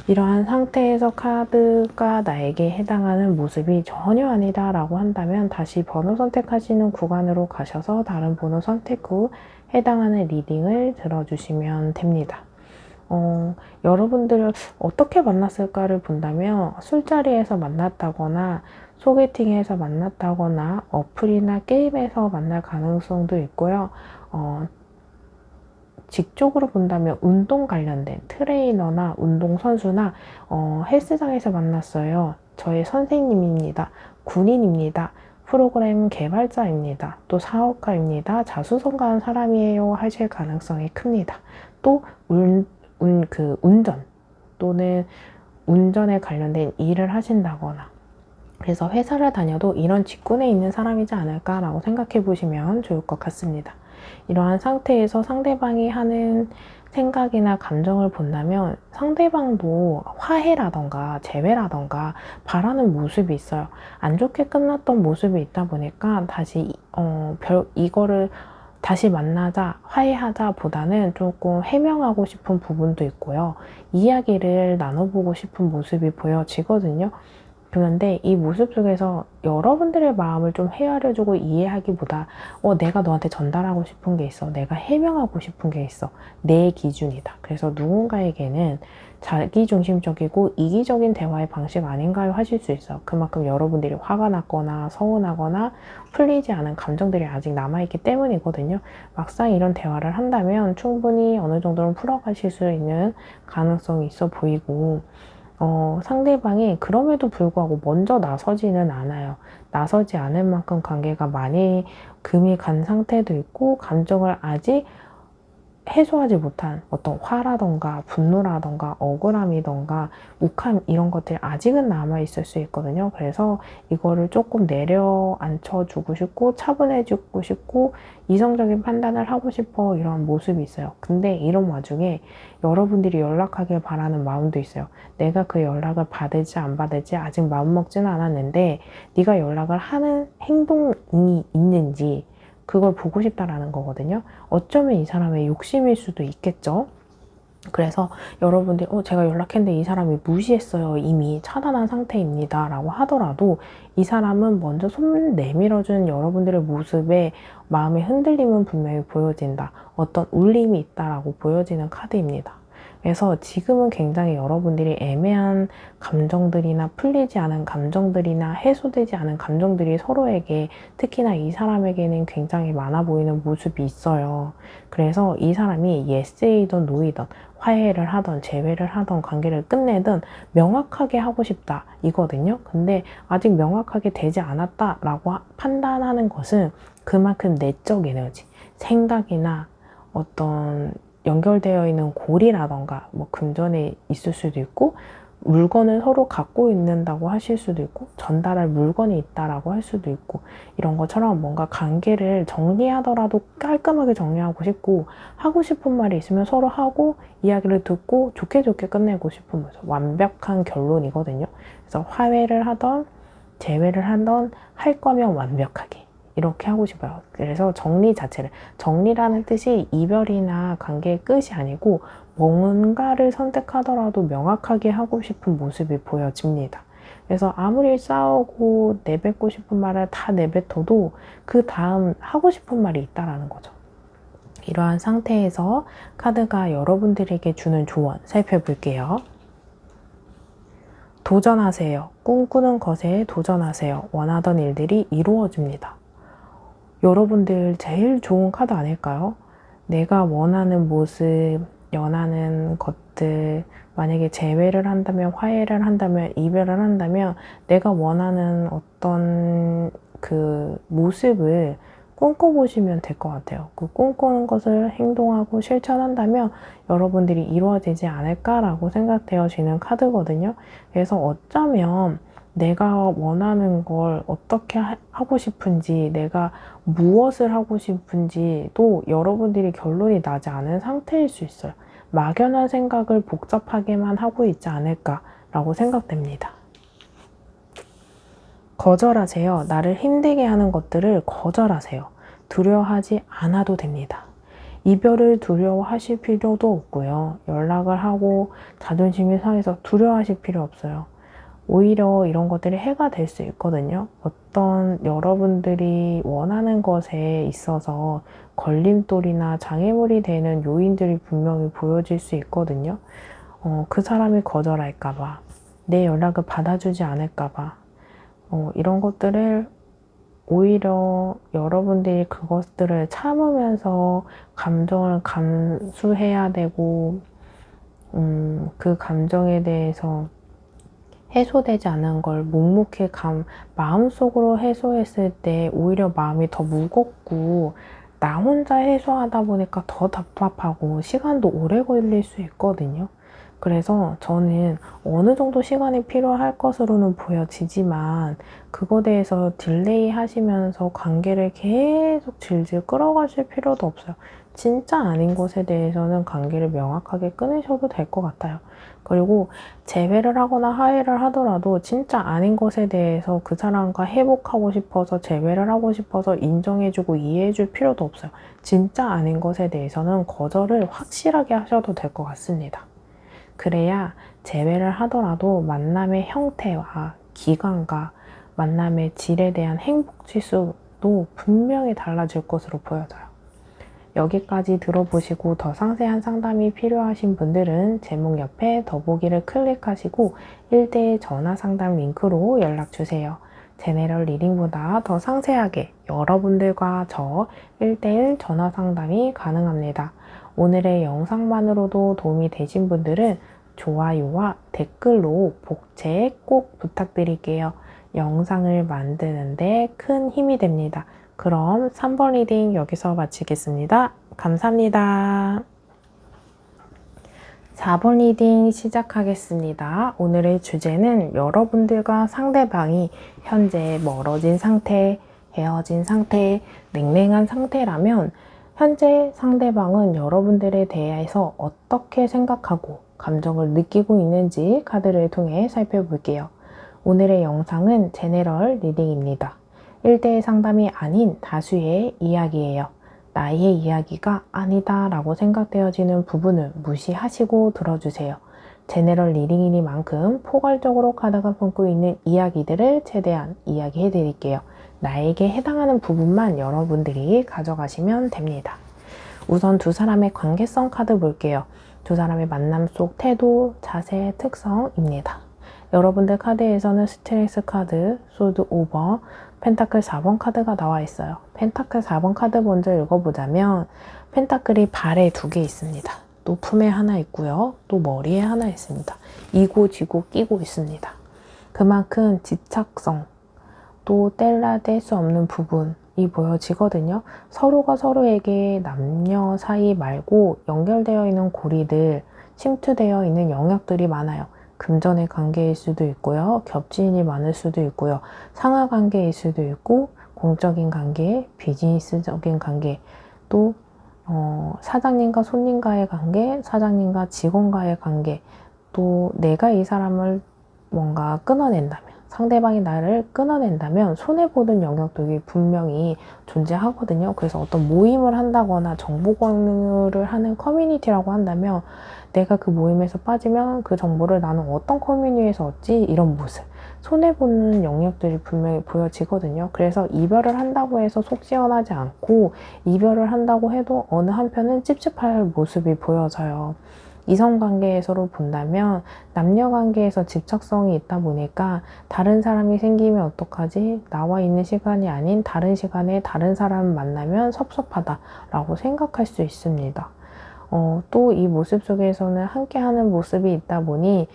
이러한 상태에서 카드가 나에게 해당하는 모습이 전혀 아니다 라고 한다면 다시 번호 선택하시는 구간으로 가셔서 다른 번호 선택 후 해당하는 리딩을 들어주시면 됩니다. 여러분들을 어떻게 만났을까를 본다면 술자리에서 만났다거나 소개팅에서 만났다거나 어플이나 게임에서 만날 가능성도 있고요. 직접으로 본다면 운동 관련된 트레이너나 운동선수나 헬스장에서 만났어요. 저의 선생님입니다. 군인입니다. 프로그램 개발자입니다. 또 사업가입니다. 자수성가한 사람이에요 하실 가능성이 큽니다. 또 운전 또는 운전에 관련된 일을 하신다거나, 그래서 회사를 다녀도 이런 직군에 있는 사람이지 않을까라고 생각해 보시면 좋을 것 같습니다. 이러한 상태에서 상대방이 하는 생각이나 감정을 본다면 상대방도 화해라던가 재회라던가 바라는 모습이 있어요. 안 좋게 끝났던 모습이 있다 보니까 다시 이거를 다시 만나자, 화해하자 보다는 조금 해명하고 싶은 부분도 있고요. 이야기를 나눠보고 싶은 모습이 보여지거든요. 그런데 이 모습 속에서 여러분들의 마음을 좀 헤아려주고 이해하기보다 내가 너한테 전달하고 싶은 게 있어. 내가 해명하고 싶은 게 있어. 내 기준이다. 그래서 누군가에게는 자기중심적이고 이기적인 대화의 방식 아닌가요? 하실 수 있어요. 그만큼 여러분들이 화가 났거나 서운하거나 풀리지 않은 감정들이 아직 남아있기 때문이거든요. 막상 이런 대화를 한다면 충분히 어느 정도는 풀어가실 수 있는 가능성이 있어 보이고, 상대방이 그럼에도 불구하고 먼저 나서지는 않아요. 나서지 않을 만큼 관계가 많이 금이 간 상태도 있고 감정을 아직 해소하지 못한 어떤 화라던가 분노라던가 억울함이던가 욱함 이런 것들이 아직은 남아있을 수 있거든요. 그래서 이거를 조금 내려앉혀 주고 싶고 차분해 주고 싶고 이성적인 판단을 하고 싶어 이런 모습이 있어요. 근데 이런 와중에 여러분들이 연락하길 바라는 마음도 있어요. 내가 그 연락을 받을지 안 받을지 아직 마음먹지는 않았는데 네가 연락을 하는 행동이 있는지 그걸 보고 싶다라는 거거든요. 어쩌면 이 사람의 욕심일 수도 있겠죠. 그래서 여러분들이 제가 연락했는데 이 사람이 무시했어요. 이미 차단한 상태입니다. 라고 하더라도 이 사람은 먼저 손 내밀어준 여러분들의 모습에 마음의 흔들림은 분명히 보여진다. 어떤 울림이 있다라고 보여지는 카드입니다. 그래서 지금은 굉장히 여러분들이 애매한 감정들이나 풀리지 않은 감정들이나 해소되지 않은 감정들이 서로에게 특히나 이 사람에게는 굉장히 많아 보이는 모습이 있어요. 그래서 이 사람이 예스이든 노이든 화해를 하던 재회를 하던 관계를 끝내든 명확하게 하고 싶다 이거든요. 근데 아직 명확하게 되지 않았다라고 판단하는 것은 그만큼 내적 에너지, 생각이나 어떤 연결되어 있는 고리라던가 뭐 금전에 있을 수도 있고 물건을 서로 갖고 있는다고 하실 수도 있고 전달할 물건이 있다라고 할 수도 있고 이런 것처럼 뭔가 관계를 정리하더라도 깔끔하게 정리하고 싶고 하고 싶은 말이 있으면 서로 하고 이야기를 듣고 좋게 좋게 끝내고 싶은 거죠. 완벽한 결론이거든요. 그래서 화해를 하던 재회를 하던 할 거면 완벽하게 이렇게 하고 싶어요. 그래서 정리 자체를 정리라는 뜻이 이별이나 관계의 끝이 아니고 뭔가를 선택하더라도 명확하게 하고 싶은 모습이 보여집니다. 그래서 아무리 싸우고 내뱉고 싶은 말을 다 내뱉어도 그 다음 하고 싶은 말이 있다라는 거죠. 이러한 상태에서 카드가 여러분들에게 주는 조언 살펴볼게요. 도전하세요. 꿈꾸는 것에 도전하세요. 원하던 일들이 이루어집니다. 여러분들 제일 좋은 카드 아닐까요? 내가 원하는 모습, 원하는 것들, 만약에 재회를 한다면, 화해를 한다면, 이별을 한다면 내가 원하는 어떤 그 모습을 꿈꿔보시면 될 것 같아요. 그 꿈꾸는 것을 행동하고 실천한다면 여러분들이 이루어지지 않을까라고 생각되어지는 카드거든요. 그래서 어쩌면 내가 원하는 걸 어떻게 하고 싶은지, 내가 무엇을 하고 싶은지도 여러분들이 결론이 나지 않은 상태일 수 있어요. 막연한 생각을 복잡하게만 하고 있지 않을까라고 생각됩니다. 거절하세요. 나를 힘들게 하는 것들을 거절하세요. 두려워하지 않아도 됩니다. 이별을 두려워하실 필요도 없고요. 연락을 하고 자존심이 상해서 두려워하실 필요 없어요. 오히려 이런 것들이 해가 될 수 있거든요. 어떤 여러분들이 원하는 것에 있어서 걸림돌이나 장애물이 되는 요인들이 분명히 보여질 수 있거든요. 그 사람이 거절할까봐, 내 연락을 받아주지 않을까봐, 이런 것들을 오히려 여러분들이 그것들을 참으면서 감정을 감수해야 되고, 그 감정에 대해서 해소되지 않은 걸 묵묵히 마음속으로 해소했을 때 오히려 마음이 더 무겁고 나 혼자 해소하다 보니까 더 답답하고 시간도 오래 걸릴 수 있거든요. 그래서 저는 어느 정도 시간이 필요할 것으로는 보여지지만 그거에 대해서 딜레이 하시면서 관계를 계속 질질 끌어가실 필요도 없어요. 진짜 아닌 것에 대해서는 관계를 명확하게 끊으셔도 될 것 같아요. 그리고 재회를 하거나 화해를 하더라도 진짜 아닌 것에 대해서 그 사람과 회복하고 싶어서 재회를 하고 싶어서 인정해주고 이해해줄 필요도 없어요. 진짜 아닌 것에 대해서는 거절을 확실하게 하셔도 될 것 같습니다. 그래야 재회를 하더라도 만남의 형태와 기간과 만남의 질에 대한 행복 지수도 분명히 달라질 것으로 보여져요. 여기까지 들어보시고 더 상세한 상담이 필요하신 분들은 제목 옆에 더보기를 클릭하시고 1대1 전화 상담 링크로 연락주세요. 제네럴 리딩보다 더 상세하게 여러분들과 저 1대1 전화 상담이 가능합니다. 오늘의 영상만으로도 도움이 되신 분들은 좋아요와 댓글로 복채 꼭 부탁드릴게요. 영상을 만드는데 큰 힘이 됩니다. 그럼 3번 리딩 여기서 마치겠습니다. 감사합니다. 4번 리딩 시작하겠습니다. 오늘의 주제는 여러분들과 상대방이 현재 멀어진 상태, 헤어진 상태, 냉랭한 상태라면 현재 상대방은 여러분들에 대해서 어떻게 생각하고 감정을 느끼고 있는지 카드를 통해 살펴볼게요. 오늘의 영상은 제너럴 리딩입니다. 1대1 상담이 아닌 다수의 이야기예요. 나의 이야기가 아니다 라고 생각되어지는 부분을 무시하시고 들어주세요. 제너럴 리딩이니만큼 포괄적으로 카드가 품고 있는 이야기들을 최대한 이야기해 드릴게요. 나에게 해당하는 부분만 여러분들이 가져가시면 됩니다. 우선 두 사람의 관계성 카드 볼게요. 두 사람의 만남 속 태도, 자세, 특성입니다. 여러분들 카드에서는 스트레스 카드, 소드 오버, 펜타클 4번 카드가 나와 있어요. 펜타클 4번 카드 먼저 읽어보자면 펜타클이 발에 2개 있습니다. 또 품에 하나 있고요. 또 머리에 하나 있습니다. 이고 지고 끼고 있습니다. 그만큼 집착성, 또 뗄 수 없는 부분이 보여지거든요. 서로가 서로에게 남녀 사이 말고 연결되어 있는 고리들, 침투되어 있는 영역들이 많아요. 금전의 관계일 수도 있고요. 겹지인이 많을 수도 있고요. 상하 관계일 수도 있고 공적인 관계, 비즈니스적인 관계, 또 사장님과 손님과의 관계, 사장님과 직원과의 관계, 또 내가 이 사람을 뭔가 끊어낸다면, 상대방이 나를 끊어낸다면 손해보는 영역들이 분명히 존재하거든요. 그래서 어떤 모임을 한다거나 정보 공유를 하는 커뮤니티라고 한다면 내가 그 모임에서 빠지면 그 정보를 나는 어떤 커뮤니티에서 얻지? 이런 모습. 손해보는 영역들이 분명히 보여지거든요. 그래서 이별을 한다고 해서 속 시원하지 않고 이별을 한다고 해도 어느 한편은 찝찝할 모습이 보여져요. 이성관계에서로 본다면 남녀관계에서 집착성이 있다 보니까 다른 사람이 생기면 어떡하지? 나와 있는 시간이 아닌 다른 시간에 다른 사람을 만나면 섭섭하다라고 생각할 수 있습니다. 또 이 모습 속에서는 함께하는 모습이 있다 보니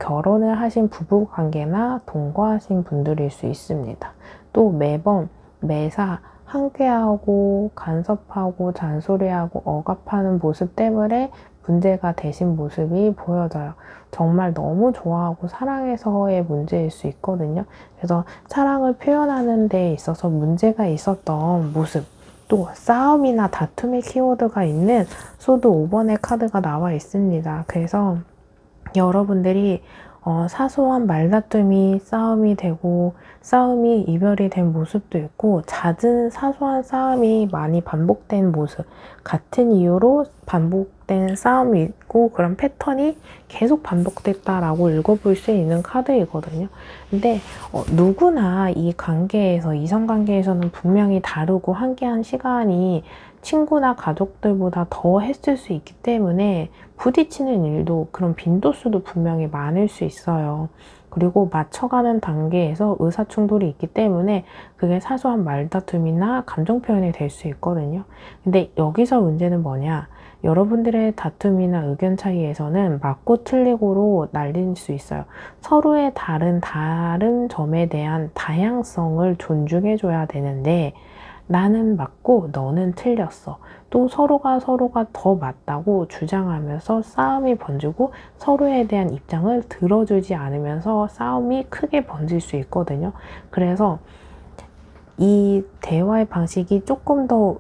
결혼을 하신 부부관계나 동거하신 분들일 수 있습니다. 또 매사 함께하고 간섭하고 잔소리하고 억압하는 모습 때문에 문제가 되신 모습이 보여져요. 정말 너무 좋아하고 사랑해서의 문제일 수 있거든요. 그래서 사랑을 표현하는 데 있어서 문제가 있었던 모습, 또 싸움이나 다툼의 키워드가 있는 소드 5번의 카드가 나와 있습니다. 그래서 여러분들이 사소한 말다툼이 싸움이 되고 싸움이 이별이 된 모습도 있고 잦은 사소한 싸움이 많이 반복된 모습, 같은 이유로 반복된 싸움이 있고 그런 패턴이 계속 반복됐다라고 읽어볼 수 있는 카드이거든요. 근데 누구나 이 관계에서, 이성관계에서는 분명히 다르고 함께한 시간이 친구나 가족들보다 더 했을 수 있기 때문에 부딪히는 일도 그런 빈도수도 분명히 많을 수 있어요. 그리고 맞춰가는 단계에서 의사충돌이 있기 때문에 그게 사소한 말다툼이나 감정 표현이 될 수 있거든요. 근데 여기서 문제는 뭐냐? 여러분들의 다툼이나 의견 차이에서는 맞고 틀리고로 날릴 수 있어요. 서로의 다른 점에 대한 다양성을 존중해줘야 되는데 나는 맞고 너는 틀렸어. 또 서로가 더 맞다고 주장하면서 싸움이 번지고 서로에 대한 입장을 들어주지 않으면서 싸움이 크게 번질 수 있거든요. 그래서 이 대화의 방식이 조금 더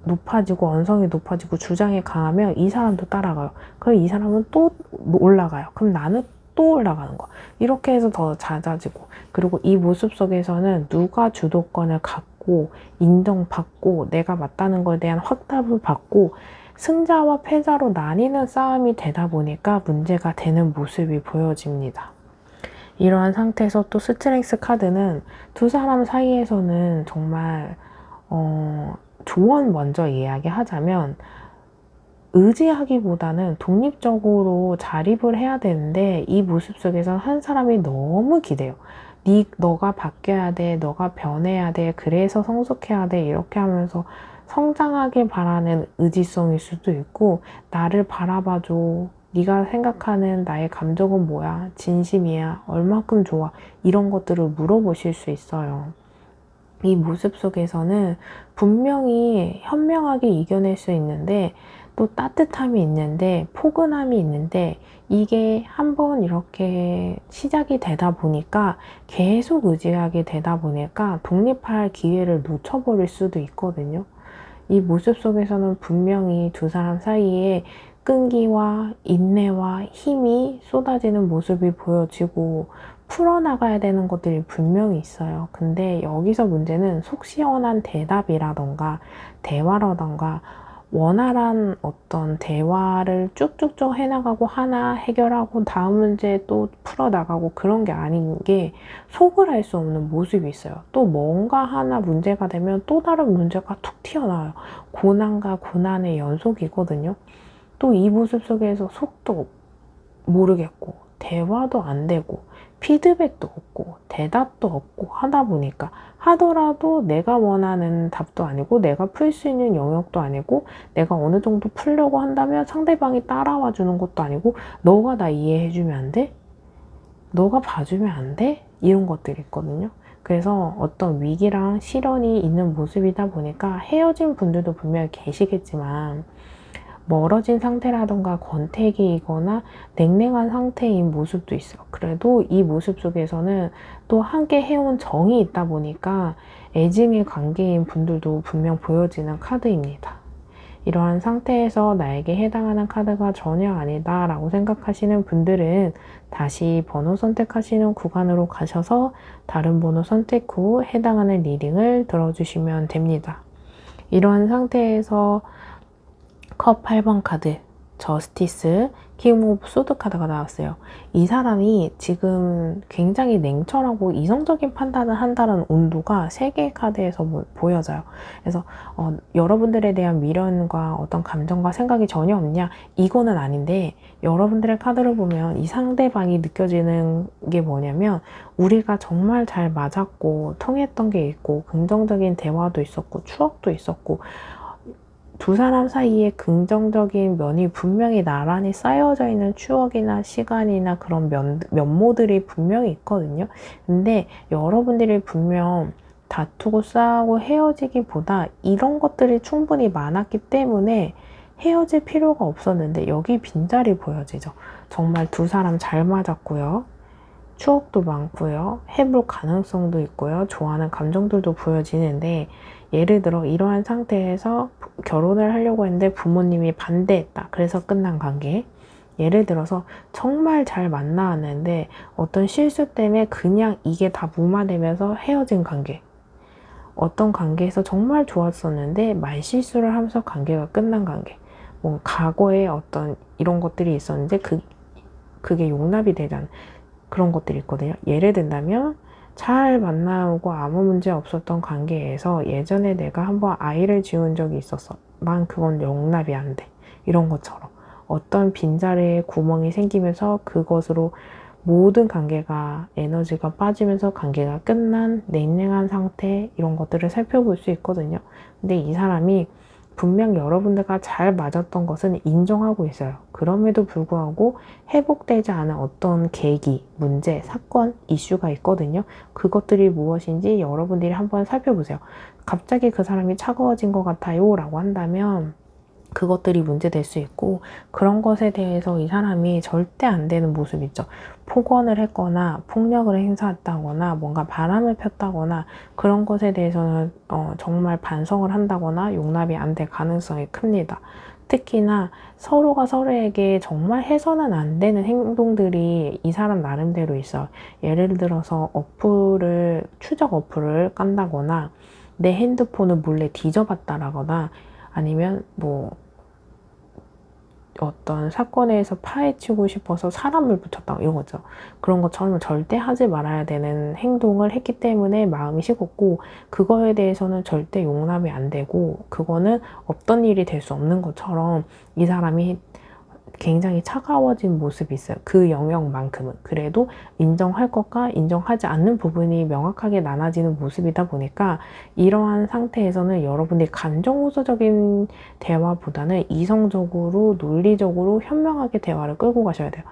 높아지고 언성이 높아지고 주장이 강하면 이 사람도 따라가요. 그럼 이 사람은 또 올라가요. 그럼 나는 또 올라가는 거. 이렇게 해서 더 잦아지고, 그리고 이 모습 속에서는 누가 주도권을 갖고 인정받고 내가 맞다는 것에 대한 확답을 받고 승자와 패자로 나뉘는 싸움이 되다 보니까 문제가 되는 모습이 보여집니다. 이러한 상태에서 또 스트렝스 카드는 두 사람 사이에서는 정말 조언 먼저 이야기하자면 의지하기보다는 독립적으로 자립을 해야 되는데 이 모습 속에서 한 사람이 너무 기대요. 너가 바뀌어야 돼, 너가 변해야 돼, 그래서 성숙해야 돼, 이렇게 하면서 성장하길 바라는 의지성일 수도 있고, 나를 바라봐줘, 네가 생각하는 나의 감정은 뭐야, 진심이야, 얼마큼 좋아, 이런 것들을 물어보실 수 있어요. 이 모습 속에서는 분명히 현명하게 이겨낼 수 있는데 또 따뜻함이 있는데 포근함이 있는데 이게 한번 이렇게 시작이 되다 보니까 계속 의지하게 되다 보니까 독립할 기회를 놓쳐버릴 수도 있거든요. 이 모습 속에서는 분명히 두 사람 사이에 끈기와 인내와 힘이 쏟아지는 모습이 보여지고 풀어나가야 되는 것들이 분명히 있어요. 근데 여기서 문제는 속 시원한 대답이라던가 대화라던가 원활한 어떤 대화를 쭉쭉쭉 해나가고 하나 해결하고 다음 문제 또 풀어나가고 그런 게 아닌 게 속을 알 수 없는 모습이 있어요. 또 뭔가 하나 문제가 되면 또 다른 문제가 툭 튀어나와요. 고난과 고난의 연속이거든요. 또 이 모습 속에서 속도 모르겠고 대화도 안 되고 피드백도 없고 대답도 없고 하다 보니까 하더라도 내가 원하는 답도 아니고 내가 풀 수 있는 영역도 아니고 내가 어느 정도 풀려고 한다면 상대방이 따라와 주는 것도 아니고 너가 나 이해해 주면 안 돼? 너가 봐주면 안 돼? 이런 것들이 있거든요. 그래서 어떤 위기랑 시련이 있는 모습이다 보니까 헤어진 분들도 분명히 계시겠지만 멀어진 상태라던가 권태기이거나 냉랭한 상태인 모습도 있어요. 그래도 이 모습 속에서는 또 함께 해온 정이 있다 보니까 애증의 관계인 분들도 분명 보여지는 카드입니다. 이러한 상태에서 나에게 해당하는 카드가 전혀 아니다 라고 생각하시는 분들은 다시 번호 선택하시는 구간으로 가셔서 다른 번호 선택 후 해당하는 리딩을 들어주시면 됩니다. 이러한 상태에서 컵 8번 카드, 저스티스, 킹 오브 소드 카드가 나왔어요. 이 사람이 지금 굉장히 냉철하고 이성적인 판단을 한다는 온도가 3개의 카드에서 보여져요. 그래서 여러분들에 대한 미련과 어떤 감정과 생각이 전혀 없냐? 이거는 아닌데 여러분들의 카드를 보면 이 상대방이 느껴지는 게 뭐냐면 우리가 정말 잘 맞았고 통했던 게 있고 긍정적인 대화도 있었고 추억도 있었고 두 사람 사이에 긍정적인 면이 분명히 나란히 쌓여져 있는 추억이나 시간이나 그런 면모들이 분명히 있거든요. 근데 여러분들이 분명 다투고 싸우고 헤어지기보다 이런 것들이 충분히 많았기 때문에 헤어질 필요가 없었는데 여기 빈자리 보여지죠. 정말 두 사람 잘 맞았고요. 추억도 많고요. 해볼 가능성도 있고요. 좋아하는 감정들도 보여지는데 예를 들어 이러한 상태에서 결혼을 하려고 했는데 부모님이 반대했다. 그래서 끝난 관계. 예를 들어서 정말 잘 만나왔는데 어떤 실수 때문에 그냥 이게 다 무마되면서 헤어진 관계. 어떤 관계에서 정말 좋았었는데 말실수를 하면서 관계가 끝난 관계. 뭐 과거에 어떤 이런 것들이 있었는데 그게 용납이 되지 않는 그런 것들이 있거든요. 예를 든다면 잘 만나고 아무 문제 없었던 관계에서 예전에 내가 한번 아이를 지운 적이 있었어만 그건 용납이 안 돼. 이런 것처럼 어떤 빈자리에 구멍이 생기면서 그것으로 모든 관계가 에너지가 빠지면서 관계가 끝난 냉랭한 상태 이런 것들을 살펴볼 수 있거든요. 근데 이 사람이 분명 여러분들과 잘 맞았던 것은 인정하고 있어요. 그럼에도 불구하고 회복되지 않은 어떤 계기, 문제, 사건, 이슈가 있거든요. 그것들이 무엇인지 여러분들이 한번 살펴보세요. 갑자기 그 사람이 차가워진 것 같아요 라고 한다면 그것들이 문제될 수 있고 그런 것에 대해서 이 사람이 절대 안 되는 모습 있죠. 폭언을 했거나 폭력을 행사했다거나 뭔가 바람을 폈다거나 그런 것에 대해서는 정말 반성을 한다거나 용납이 안 될 가능성이 큽니다. 특히나 서로가 서로에게 정말 해서는 안 되는 행동들이 이 사람 나름대로 있어요. 예를 들어서 추적 어플을 깐다거나 내 핸드폰을 몰래 뒤져봤다라거나 아니면 뭐 어떤 사건에서 파헤치고 싶어서 사람을 붙였다 이런 거죠. 그런 것처럼 절대 하지 말아야 되는 행동을 했기 때문에 마음이 식었고 그거에 대해서는 절대 용납이 안 되고 그거는 없던 일이 될 수 없는 것처럼 이 사람이 굉장히 차가워진 모습이 있어요. 그 영역만큼은. 그래도 인정할 것과 인정하지 않는 부분이 명확하게 나눠지는 모습이다 보니까 이러한 상태에서는 여러분들이 감정호소적인 대화보다는 이성적으로 논리적으로 현명하게 대화를 끌고 가셔야 돼요.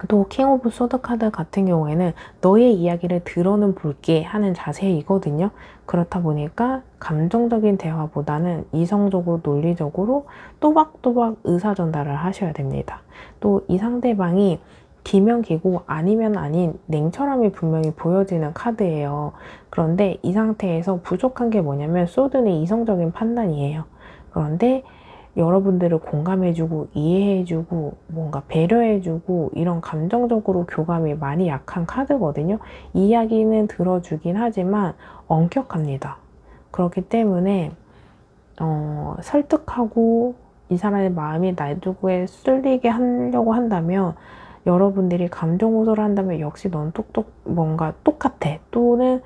또 킹 오브 소드 카드 같은 경우에는 너의 이야기를 들어는 볼게 하는 자세이거든요. 그렇다 보니까 감정적인 대화보다는 이성적으로 논리적으로 또박또박 의사 전달을 하셔야 됩니다. 또 이 상대방이 기면 기고 아니면 아닌 냉철함이 분명히 보여지는 카드예요. 그런데 이 상태에서 부족한 게 뭐냐면 소드는 이성적인 판단이에요. 그런데 여러분들을 공감해주고 이해해주고 뭔가 배려해주고 이런 감정적으로 교감이 많이 약한 카드거든요. 이야기는 들어주긴 하지만 엄격합니다. 그렇기 때문에 설득하고 이 사람의 마음이 나에게 쏠리게 하려고 한다면, 여러분들이 감정 호소를 한다면 역시 넌 뭔가 똑같아, 또는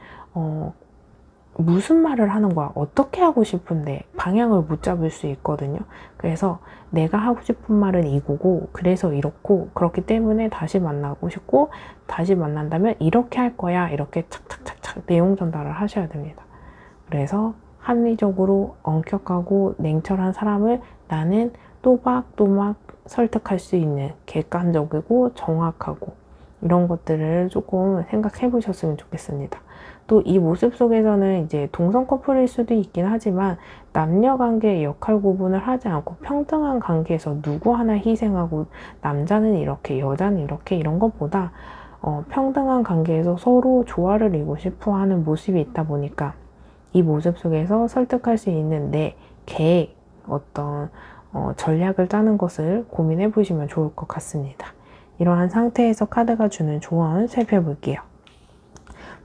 무슨 말을 하는 거야, 어떻게 하고 싶은데 방향을 못 잡을 수 있거든요. 그래서 내가 하고 싶은 말은 이거고 그래서 이렇고 그렇기 때문에 다시 만나고 싶고 다시 만난다면 이렇게 할 거야, 이렇게 착착착착 내용 전달을 하셔야 됩니다. 그래서 합리적으로 엄격하고 냉철한 사람을 나는 또박또박 설득할 수 있는, 객관적이고 정확하고 이런 것들을 조금 생각해 보셨으면 좋겠습니다. 또 이 모습 속에서는 이제 동성 커플일 수도 있긴 하지만 남녀 관계의 역할 구분을 하지 않고 평등한 관계에서 누구 하나 희생하고 남자는 이렇게 여자는 이렇게 이런 것보다 평등한 관계에서 서로 조화를 이루고 싶어 하는 모습이 있다 보니까 이 모습 속에서 설득할 수 있는 내 계획, 어떤 전략을 짜는 것을 고민해 보시면 좋을 것 같습니다. 이러한 상태에서 카드가 주는 조언 살펴볼게요.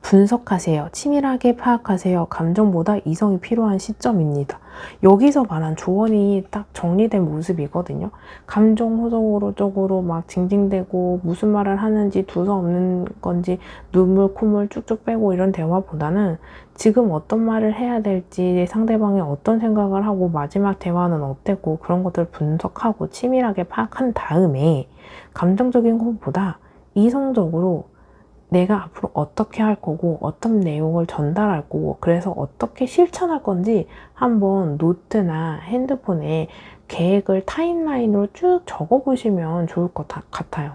분석하세요. 치밀하게 파악하세요. 감정보다 이성이 필요한 시점입니다. 여기서 말한 조언이 딱 정리된 모습이거든요. 감정 호소적으로 막 징징대고 무슨 말을 하는지 두서없는 건지 눈물 콧물 쭉쭉 빼고 이런 대화보다는 지금 어떤 말을 해야 될지, 상대방이 어떤 생각을 하고 마지막 대화는 어땠고 그런 것들을 분석하고 치밀하게 파악한 다음에 감정적인 것보다 이성적으로 내가 앞으로 어떻게 할 거고 어떤 내용을 전달할 거고 그래서 어떻게 실천할 건지 한번 노트나 핸드폰에 계획을 타임라인으로 쭉 적어보시면 좋을 것 같아요.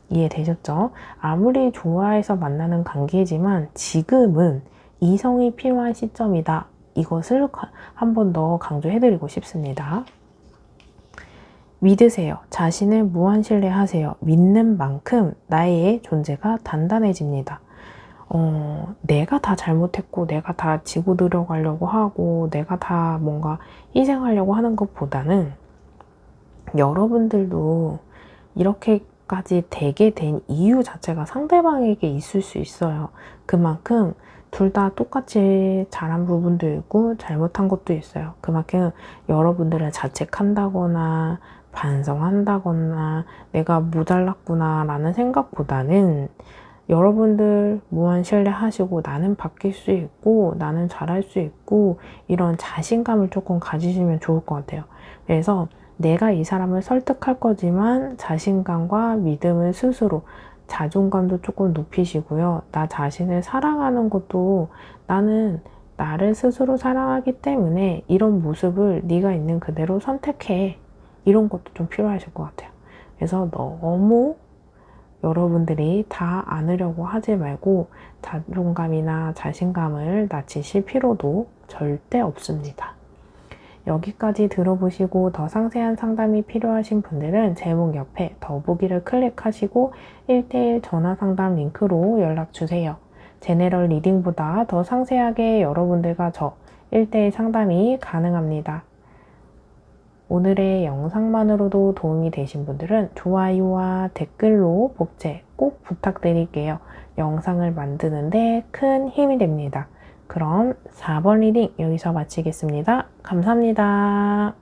이해되셨죠? 아무리 좋아해서 만나는 관계지만 지금은 이성이 필요한 시점이다. 이것을 한 번 더 강조해드리고 싶습니다. 믿으세요. 자신을 무한 신뢰하세요. 믿는 만큼 나의 존재가 단단해집니다. 내가 다 잘못했고 내가 다 지고 들어가려고 하고 내가 다 뭔가 희생하려고 하는 것보다는 여러분들도 이렇게까지 되게 된 이유 자체가 상대방에게 있을 수 있어요. 그만큼 둘 다 똑같이 잘한 부분도 있고 잘못한 것도 있어요. 그만큼 여러분들은 자책한다거나 반성한다거나 내가 모자랐구나 라는 생각보다는 여러분들 무한 신뢰하시고 나는 바뀔 수 있고 나는 잘할 수 있고 이런 자신감을 조금 가지시면 좋을 것 같아요. 그래서 내가 이 사람을 설득할 거지만 자신감과 믿음을 스스로, 자존감도 조금 높이시고요. 나 자신을 사랑하는 것도 나는 나를 스스로 사랑하기 때문에 이런 모습을 네가 있는 그대로 선택해. 이런 것도 좀 필요하실 것 같아요. 그래서 너무 여러분들이 다 안으려고 하지 말고 자존감이나 자신감을 낮추실 필요도 절대 없습니다. 여기까지 들어보시고 더 상세한 상담이 필요하신 분들은 제목 옆에 더보기를 클릭하시고 1:1 전화 상담 링크로 연락주세요. 제네럴 리딩보다 더 상세하게 여러분들과 저 1:1 상담이 가능합니다. 오늘의 영상만으로도 도움이 되신 분들은 좋아요와 댓글로 복제 꼭 부탁드릴게요. 영상을 만드는데 큰 힘이 됩니다. 그럼 4번 리딩 여기서 마치겠습니다. 감사합니다.